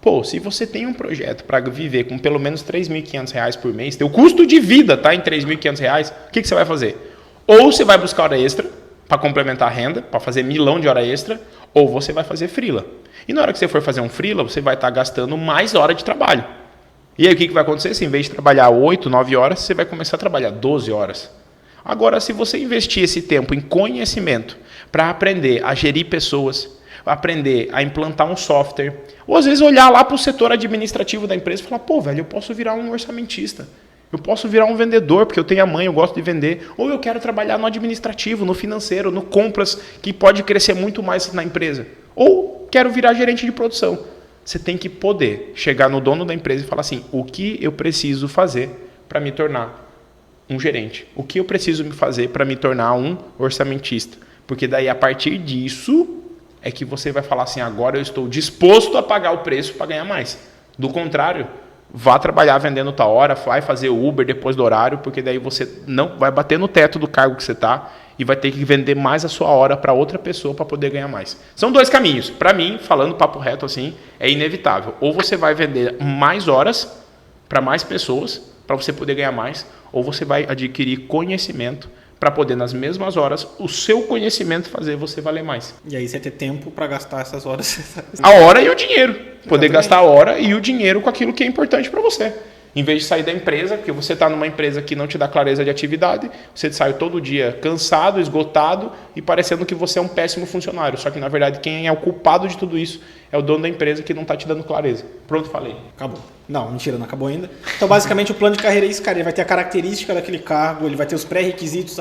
Pô, se você tem um projeto para viver com pelo menos R$3.500 por mês, teu custo de vida tá em R$3.500, o que você vai fazer? Ou você vai buscar hora extra para complementar a renda, para fazer 1.000 de hora extra, ou você vai fazer freela. E na hora que você for fazer um freela, você vai estar gastando mais hora de trabalho. E aí o que vai acontecer? Se em vez de trabalhar 8, 9 horas, você vai começar a trabalhar 12 horas. Agora, se você investir esse tempo em conhecimento para aprender a gerir pessoas, aprender a implantar um software, ou às vezes olhar lá para o setor administrativo da empresa e falar, pô, velho, eu posso virar um orçamentista, eu posso virar um vendedor, porque eu tenho a mãe, eu gosto de vender, ou eu quero trabalhar no administrativo, no financeiro, no compras, que pode crescer muito mais na empresa, ou quero virar gerente de produção. Você tem que poder chegar no dono da empresa e falar assim, o que eu preciso fazer para me tornar um gerente? O que eu preciso me fazer para me tornar um orçamentista? Porque daí, a partir disso, é que você vai falar assim, agora eu estou disposto a pagar o preço para ganhar mais. Do contrário, vá trabalhar vendendo tal hora, vai fazer Uber depois do horário, porque daí você não vai bater no teto do cargo que você está e vai ter que vender mais a sua hora para outra pessoa para poder ganhar mais. São dois caminhos. Para mim, falando papo reto assim, é inevitável. Ou você vai vender mais horas para mais pessoas, para você poder ganhar mais, ou você vai adquirir conhecimento para poder, nas mesmas horas, o seu conhecimento fazer você valer mais. E aí você ter tempo para gastar essas horas. A hora e o dinheiro. Poder gastar a hora e o dinheiro com aquilo que é importante para você. Em vez de sair da empresa, porque você está numa empresa que não te dá clareza de atividade, você sai todo dia cansado, esgotado e parecendo que você é um péssimo funcionário. Só que, na verdade, quem é o culpado de tudo isso é o dono da empresa que não está te dando clareza. Pronto, falei. Acabou. Não, mentira, não acabou ainda. Então, basicamente, o plano de carreira é isso, cara. Ele vai ter a característica daquele cargo, ele vai ter os pré-requisitos.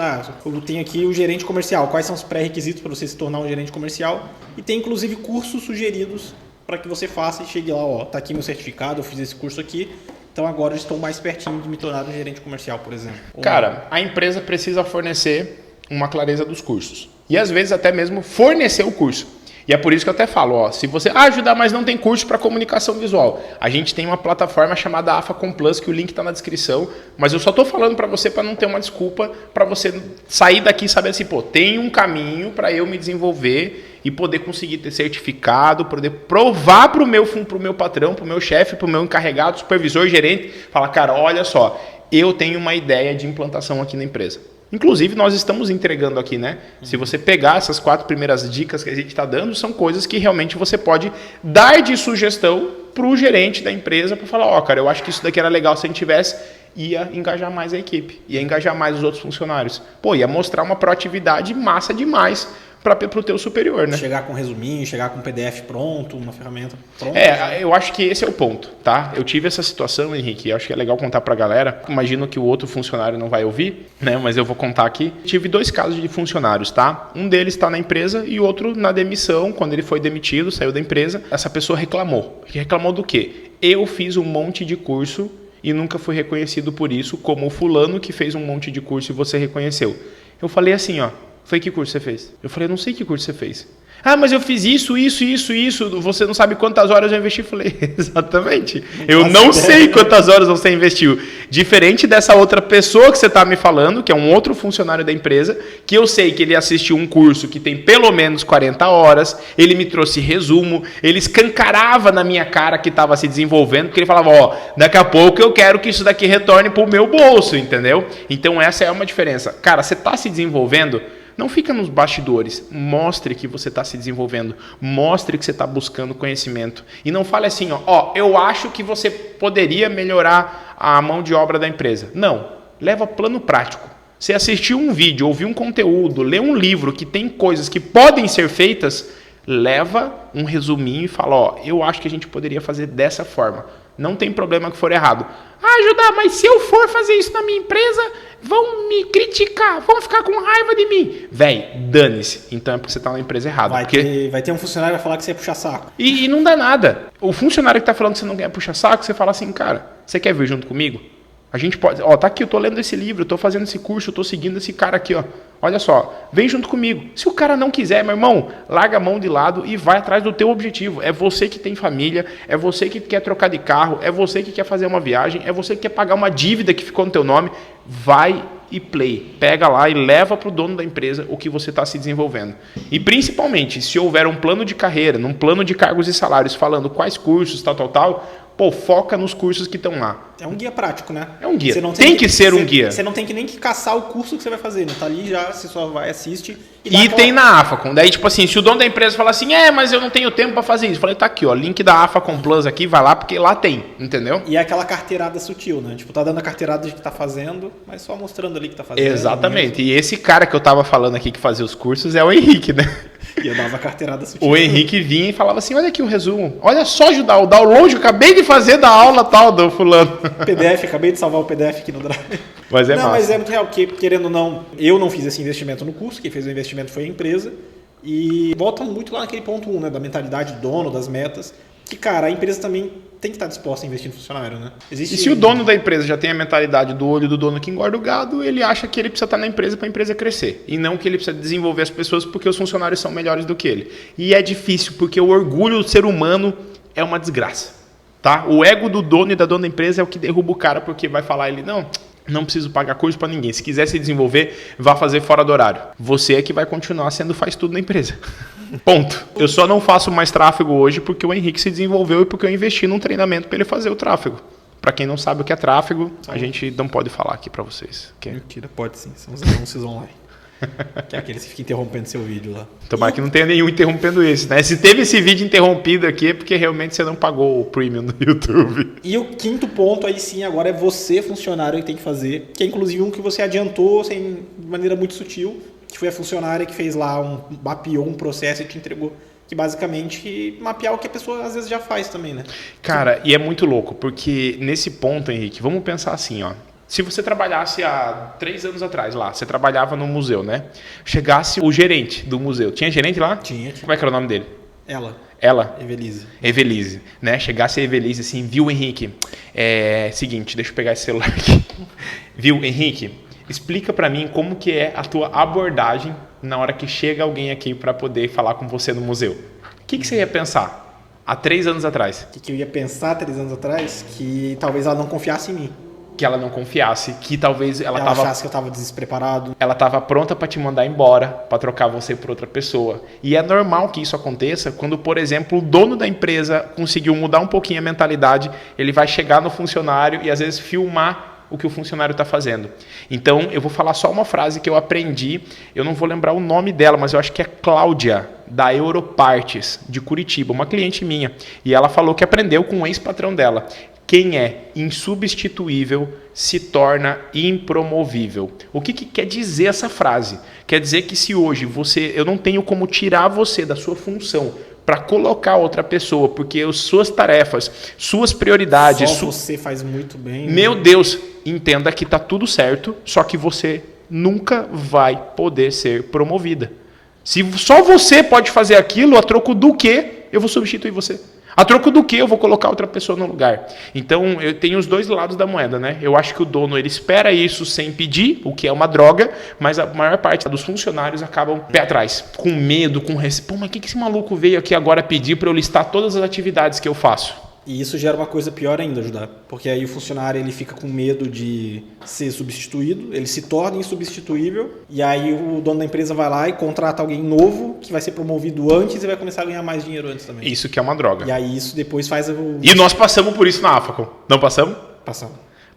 Eu tenho aqui o gerente comercial. Quais são os pré-requisitos para você se tornar um gerente comercial? E tem, inclusive, cursos sugeridos para que você faça e chegue lá, ó, tá aqui meu certificado, eu fiz esse curso aqui. Então agora eu estou mais pertinho de me tornar um gerente comercial, por exemplo. Cara, a empresa precisa fornecer uma clareza dos cursos. E às vezes até mesmo fornecer o curso. E é por isso que eu até falo, ó, se você ajudar, mas não tem curso para comunicação visual. A gente tem uma plataforma chamada AfaCom Plus, que o link está na descrição, mas eu só estou falando para você para não ter uma desculpa, para você sair daqui e saber assim, pô, tem um caminho para eu me desenvolver e poder conseguir ter certificado, poder provar para o meu patrão, para o meu chefe, para o meu encarregado, supervisor, gerente, falar, cara, olha só, eu tenho uma ideia de implantação aqui na empresa. Inclusive, nós estamos entregando aqui, né? Se você pegar essas 4 primeiras dicas que a gente está dando, são coisas que realmente você pode dar de sugestão para o gerente da empresa para falar, cara, eu acho que isso daqui era legal se a gente tivesse, ia engajar mais a equipe, ia engajar mais os outros funcionários. Ia mostrar uma proatividade massa demais para o teu superior, né? Chegar com um resuminho, chegar com um PDF pronto, uma ferramenta pronta. Eu acho que esse é o ponto, tá? Eu tive essa situação, Henrique, acho que é legal contar pra galera. Imagino que o outro funcionário não vai ouvir, né? Mas eu vou contar aqui. Tive 2 casos de funcionários, tá? Um deles está na empresa e o outro na demissão. Quando ele foi demitido, saiu da empresa, essa pessoa reclamou. Reclamou do quê? Eu fiz um monte de curso e nunca fui reconhecido por isso, como o fulano que fez um monte de curso e você reconheceu. Eu falei assim, foi que curso você fez? Eu falei, não sei que curso você fez. Mas eu fiz isso, você não sabe quantas horas eu investi? Eu falei, exatamente. Eu não sei quantas horas você investiu. Diferente dessa outra pessoa que você está me falando, que é um outro funcionário da empresa, que eu sei que ele assistiu um curso que tem pelo menos 40 horas, ele me trouxe resumo, ele escancarava na minha cara que estava se desenvolvendo, porque ele falava, daqui a pouco eu quero que isso daqui retorne para o meu bolso, entendeu? Então essa é uma diferença. Cara, você está se desenvolvendo, não fica nos bastidores, mostre que você está se desenvolvendo, mostre que você está buscando conhecimento. E não fale assim, eu acho que você poderia melhorar a mão de obra da empresa. Não, leva plano prático. Você assistiu um vídeo, ouviu um conteúdo, lê um livro que tem coisas que podem ser feitas, leva um resuminho e fala, eu acho que a gente poderia fazer dessa forma. Não tem problema que for errado. Judá, mas se eu for fazer isso na minha empresa, vão me criticar, vão ficar com raiva de mim. Véi, dane-se. Então é porque você está na empresa errada. Vai ter um funcionário que vai falar que você ia puxar saco. E não dá nada. O funcionário que está falando que você não quer puxar saco, você fala assim, cara, você quer vir junto comigo? A gente pode... tá aqui, eu tô lendo esse livro, eu tô fazendo esse curso, eu tô seguindo esse cara aqui, Olha só, vem junto comigo. Se o cara não quiser, meu irmão, larga a mão de lado e vai atrás do teu objetivo. É você que tem família, é você que quer trocar de carro, é você que quer fazer uma viagem, é você que quer pagar uma dívida que ficou no teu nome. Vai e play. Pega lá e leva para o dono da empresa o que você está se desenvolvendo. E principalmente, se houver um plano de carreira, num plano de cargos e salários, falando quais cursos, tal, foca nos cursos que estão lá. É um guia prático, né? É um guia. Tem que ser um guia. Você não tem que nem que caçar o curso que você vai fazer, né? Tá ali já, você só vai, assiste. E tem na AFACOM. Daí, tipo assim, se o dono da empresa falar assim, mas eu não tenho tempo para fazer isso. Eu falei, tá aqui, link da AFACOM Plus aqui, vai lá, porque lá tem, entendeu? E é aquela carteirada sutil, né? Tipo, tá dando a carteirada de que tá fazendo, mas só mostrando ali que tá fazendo. Exatamente. E esse cara que eu tava falando aqui que fazia os cursos é o Henrique, né? E eu dava carteirada sutil. O Henrique vinha e falava assim, olha aqui o resumo. Olha só, Judá, o download eu acabei de fazer da aula tal do fulano. PDF, acabei de salvar o PDF aqui no Drive. Mas massa. Mas é muito real, porque querendo ou não, eu não fiz esse investimento no curso, quem fez o investimento foi a empresa. E volta muito lá naquele ponto 1, né? Da mentalidade do dono, das metas. Que, cara, a empresa também tem que estar disposta a investir no funcionário, né? E se o dono da empresa já tem a mentalidade do olho do dono que engorda o gado, ele acha que ele precisa estar na empresa para a empresa crescer. E não que ele precisa desenvolver as pessoas porque os funcionários são melhores do que ele. E é difícil, porque o orgulho do ser humano é uma desgraça. Tá? O ego do dono e da dona da empresa é o que derruba o cara, porque vai falar ele, não preciso pagar curso para ninguém. Se quiser se desenvolver, vá fazer fora do horário. Você é que vai continuar sendo faz tudo na empresa. Ponto. Eu só não faço mais tráfego hoje porque o Henrique se desenvolveu e porque eu investi num treinamento para ele fazer o tráfego. Para quem não sabe o que é tráfego, a gente não pode falar aqui para vocês. Mentira, pode sim. São os anúncios online. Que é aqueles que ficam interrompendo seu vídeo lá. Tomara que não tenha nenhum interrompendo esse, né? Se teve esse vídeo interrompido aqui é porque realmente você não pagou o premium no YouTube. E o quinto ponto aí sim, agora é você, funcionário, que tem que fazer. Que é inclusive um que você adiantou de maneira muito sutil, que foi a funcionária que fez lá, mapeou um processo e te entregou. Que basicamente mapear o que a pessoa às vezes já faz também, né? Cara, e é muito louco, porque nesse ponto, Henrique, vamos pensar assim, Se você trabalhasse há 3 anos atrás lá, você trabalhava no museu, né? Chegasse o gerente do museu. Tinha gerente lá? Tinha. Como é que era o nome dele? Ela? Evelise, né? Chegasse a Evelise assim, viu, Henrique? Seguinte, deixa eu pegar esse celular aqui. Viu, Henrique? Explica pra mim como que é a tua abordagem na hora que chega alguém aqui pra poder falar com você no museu. O que você ia pensar há 3 anos atrás? O que eu ia pensar 3 anos atrás? Que talvez ela não confiasse em mim. Que ela não confiasse, que talvez ela achasse que eu estava despreparado. Ela estava pronta para te mandar embora, para trocar você por outra pessoa. E é normal que isso aconteça quando, por exemplo, o dono da empresa conseguiu mudar um pouquinho a mentalidade, ele vai chegar no funcionário e às vezes filmar o que o funcionário está fazendo. Então, eu vou falar só uma frase que eu aprendi, eu não vou lembrar o nome dela, mas eu acho que é Cláudia, da Europartes, de Curitiba, uma cliente minha. E ela falou que aprendeu com um ex-patrão dela. Quem é insubstituível se torna impromovível. O que quer dizer essa frase? Quer dizer que se hoje eu não tenho como tirar você da sua função para colocar outra pessoa, porque as suas tarefas, suas prioridades... Só você faz muito bem. Meu Deus, entenda que está tudo certo, só que você nunca vai poder ser promovida. Se só você pode fazer aquilo, a troco do quê eu vou substituir você? A troco do que eu vou colocar outra pessoa no lugar? Então, eu tenho os dois lados da moeda, né? Eu acho que o dono, ele espera isso sem pedir, o que é uma droga, mas a maior parte dos funcionários acabam pé atrás, com medo, com receio. Pô, mas o que esse maluco veio aqui agora pedir para eu listar todas as atividades que eu faço? E isso gera uma coisa pior ainda, Judá. Porque aí o funcionário ele fica com medo de ser substituído, ele se torna insubstituível, e aí o dono da empresa vai lá e contrata alguém novo, que vai ser promovido antes e vai começar a ganhar mais dinheiro antes também. Isso que é uma droga. E aí isso depois faz o... E nós passamos por isso na AFACOM. Não passamos?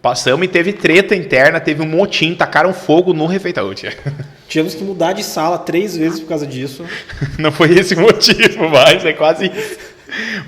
Passamos e teve treta interna, teve um motim, tacaram fogo no refeitório. Tivemos que mudar de sala 3 vezes por causa disso. Não foi esse o motivo, mas é quase isso.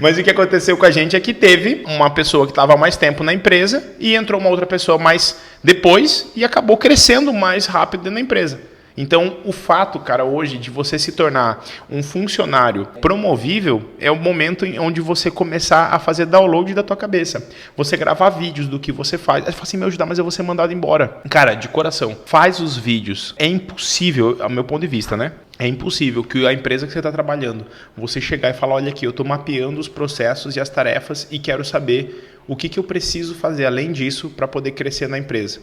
Mas o que aconteceu com a gente é que teve uma pessoa que estava há mais tempo na empresa e entrou uma outra pessoa mais depois e acabou crescendo mais rápido na empresa. Então, o fato, cara, hoje de você se tornar um funcionário promovível é o momento onde você começar a fazer download da tua cabeça. Você gravar vídeos do que você faz. Aí você fala assim, meu, Judá, mas eu vou ser mandado embora. Cara, de coração, faz os vídeos. É impossível, ao meu ponto de vista, né? É impossível que a empresa que você está trabalhando, você chegar e falar, olha aqui, eu estou mapeando os processos e as tarefas e quero saber o que eu preciso fazer além disso para poder crescer na empresa.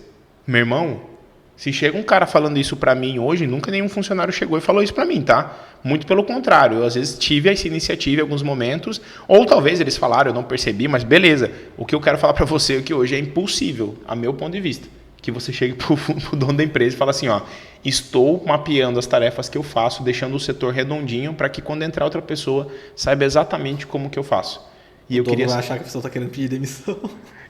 Meu irmão, se chega um cara falando isso para mim hoje, nunca nenhum funcionário chegou e falou isso para mim, tá? Muito pelo contrário, eu às vezes tive essa iniciativa em alguns momentos, ou talvez eles falaram, eu não percebi, mas beleza. O que eu quero falar para você é que hoje é impossível, a meu ponto de vista, que você chegue pro dono da empresa e fale assim, ó, estou mapeando as tarefas que eu faço, deixando o setor redondinho para que quando entrar outra pessoa saiba exatamente como que eu faço. E eu queria vai achar que a pessoa está querendo pedir demissão.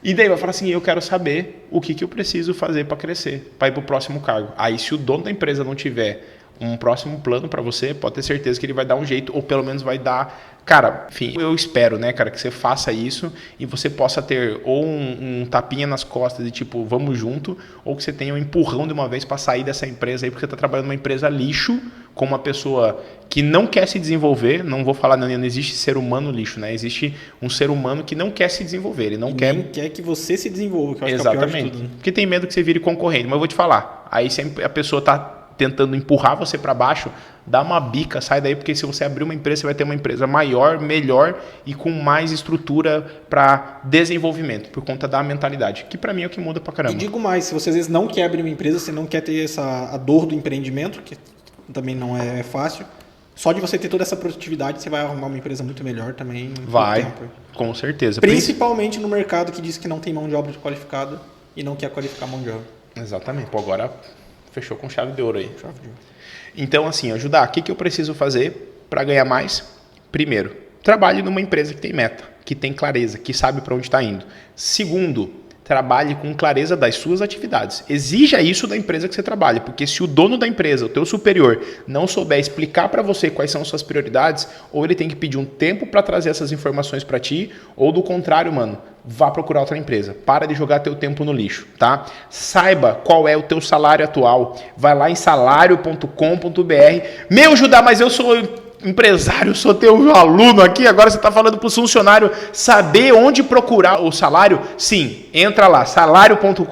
E daí vai falar assim, eu quero saber o que eu preciso fazer para crescer, para ir para o próximo cargo. Aí se o dono da empresa não tiver um próximo plano para você, pode ter certeza que ele vai dar um jeito, ou pelo menos vai dar... Cara, enfim, eu espero, né, cara, que você faça isso e você possa ter ou um tapinha nas costas de tipo, vamos junto, ou que você tenha um empurrão de uma vez para sair dessa empresa aí, porque você está trabalhando numa empresa lixo, com uma pessoa que não quer se desenvolver. Não vou falar, não existe ser humano lixo, né? Existe um ser humano que não quer se desenvolver, ele não quer... Nem quer que você se desenvolva, que eu acho Exatamente. que é o pior de tudo, né? Porque tem medo que você vire concorrente, mas eu vou te falar, aí sempre a pessoa está tentando empurrar você para baixo, dá uma bica, sai daí, porque se você abrir uma empresa, você vai ter uma empresa maior, melhor e com mais estrutura para desenvolvimento, por conta da mentalidade, que para mim é o que muda pra caramba. E digo mais, se você às vezes não quer abrir uma empresa, você não quer ter a dor do empreendimento, que também não é fácil, só de você ter toda essa produtividade, você vai arrumar uma empresa muito melhor também. Vai, com certeza. Principalmente no mercado que diz que não tem mão de obra qualificada e não quer qualificar mão de obra. Exatamente. Pô, agora fechou com chave de ouro aí. Então, assim, ajudar. O que eu preciso fazer para ganhar mais? Primeiro, trabalhe numa empresa que tem meta, que tem clareza, que sabe para onde está indo. Segundo, trabalhe com clareza das suas atividades. Exija isso da empresa que você trabalha, porque se o dono da empresa, o teu superior, não souber explicar para você quais são as suas prioridades, ou ele tem que pedir um tempo para trazer essas informações para ti, ou do contrário, mano, vá procurar outra empresa. Para de jogar teu tempo no lixo, tá? Saiba qual é o teu salário atual. Vai lá em salário.com.br. Meu, Judá, mas eu sou empresário, sou teu aluno aqui, agora você está falando para o funcionário saber onde procurar o salário? Sim, entra lá, salário.com.br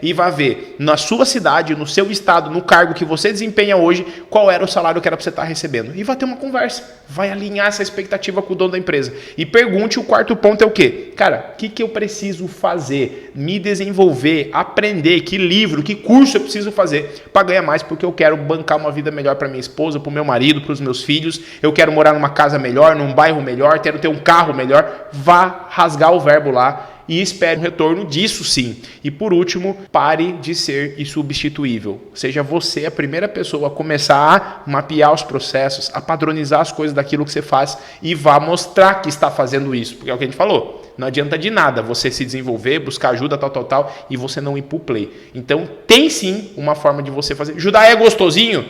e vai ver na sua cidade, no seu estado, no cargo que você desempenha hoje, qual era o salário que era para você estar recebendo. E vai ter uma conversa, vai alinhar essa expectativa com o dono da empresa. E pergunte, o quarto ponto é o quê? Cara, o que eu preciso fazer? Me desenvolver, aprender, que livro, que curso eu preciso fazer para ganhar mais, porque eu quero bancar uma vida melhor para minha esposa, para o meu marido, para os meus filhos, eu quero morar numa casa melhor, num bairro melhor, quero ter um carro melhor. Vá rasgar o verbo lá e espere um retorno disso sim. E por último, pare de ser insubstituível. Seja você a primeira pessoa a começar a mapear os processos, a padronizar as coisas daquilo que você faz e vá mostrar que está fazendo isso. Porque é o que a gente falou. Não adianta de nada você se desenvolver, buscar ajuda, tal, e você não ir pro play. Então, tem sim uma forma de você fazer. Judá é gostosinho?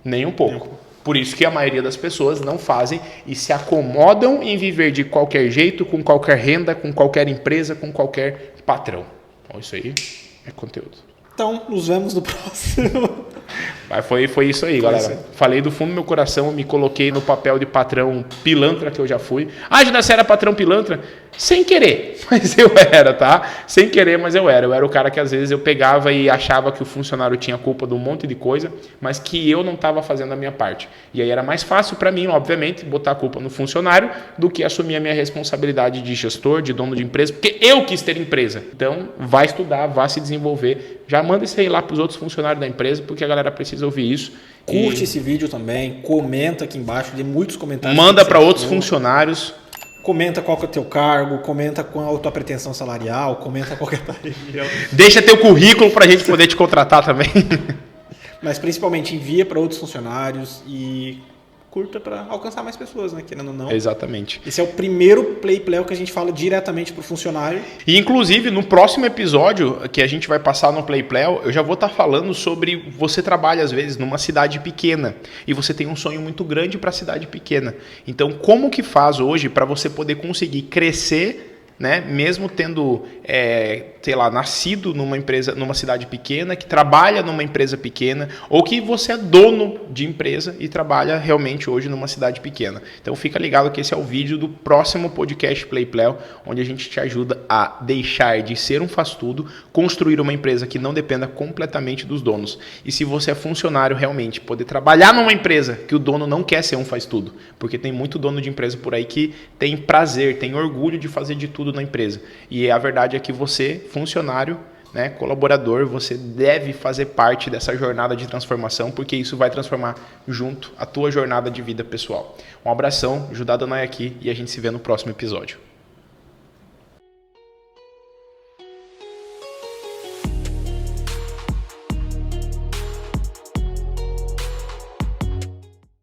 Nem um pouco. Por isso que a maioria das pessoas não fazem e se acomodam em viver de qualquer jeito, com qualquer renda, com qualquer empresa, com qualquer patrão. Então, isso aí é conteúdo. Então, nos vemos no próximo. Mas foi isso aí, galera. Falei do fundo do meu coração, me coloquei no papel de patrão pilantra que eu já fui. Ah, Judá, você era patrão pilantra? Sem querer, mas eu era, tá? Sem querer, mas eu era. Eu era o cara que às vezes eu pegava e achava que o funcionário tinha culpa de um monte de coisa, mas que eu não estava fazendo a minha parte. E aí era mais fácil para mim, obviamente, botar a culpa no funcionário do que assumir a minha responsabilidade de gestor, de dono de empresa, porque eu quis ter empresa. Então, vai estudar, vai se desenvolver. Já manda isso aí lá para os outros funcionários da empresa, porque a galera precisa ouvir isso. Curte esse vídeo também, comenta aqui embaixo, dê muitos comentários. Manda para outros funcionários. Comenta qual que é o teu cargo, comenta qual é a tua pretensão salarial, comenta qual que é a tua região. Deixa teu currículo para a gente poder te contratar também. Mas principalmente envia para outros funcionários e curta para alcançar mais pessoas, né? Querendo ou não. Exatamente. Esse é o primeiro Play que a gente fala diretamente para o funcionário. E inclusive no próximo episódio que a gente vai passar no Play, eu já vou estar falando sobre você trabalha às vezes numa cidade pequena e você tem um sonho muito grande para a cidade pequena. Então como que faz hoje para você poder conseguir crescer, né? Mesmo tendo, sei lá, nascido numa empresa, numa cidade pequena, que trabalha numa empresa pequena, ou que você é dono de empresa e trabalha realmente hoje numa cidade pequena. Então fica ligado que esse é o vídeo do próximo podcast Play, onde a gente te ajuda a deixar de ser um faz-tudo, construir uma empresa que não dependa completamente dos donos. E se você é funcionário realmente, poder trabalhar numa empresa que o dono não quer ser um faz-tudo, porque tem muito dono de empresa por aí que tem prazer, tem orgulho de fazer de tudo na empresa. E a verdade é que você, funcionário, né, colaborador, você deve fazer parte dessa jornada de transformação, porque isso vai transformar junto a tua jornada de vida pessoal. Um abração, Judá Danai aqui, e a gente se vê no próximo episódio.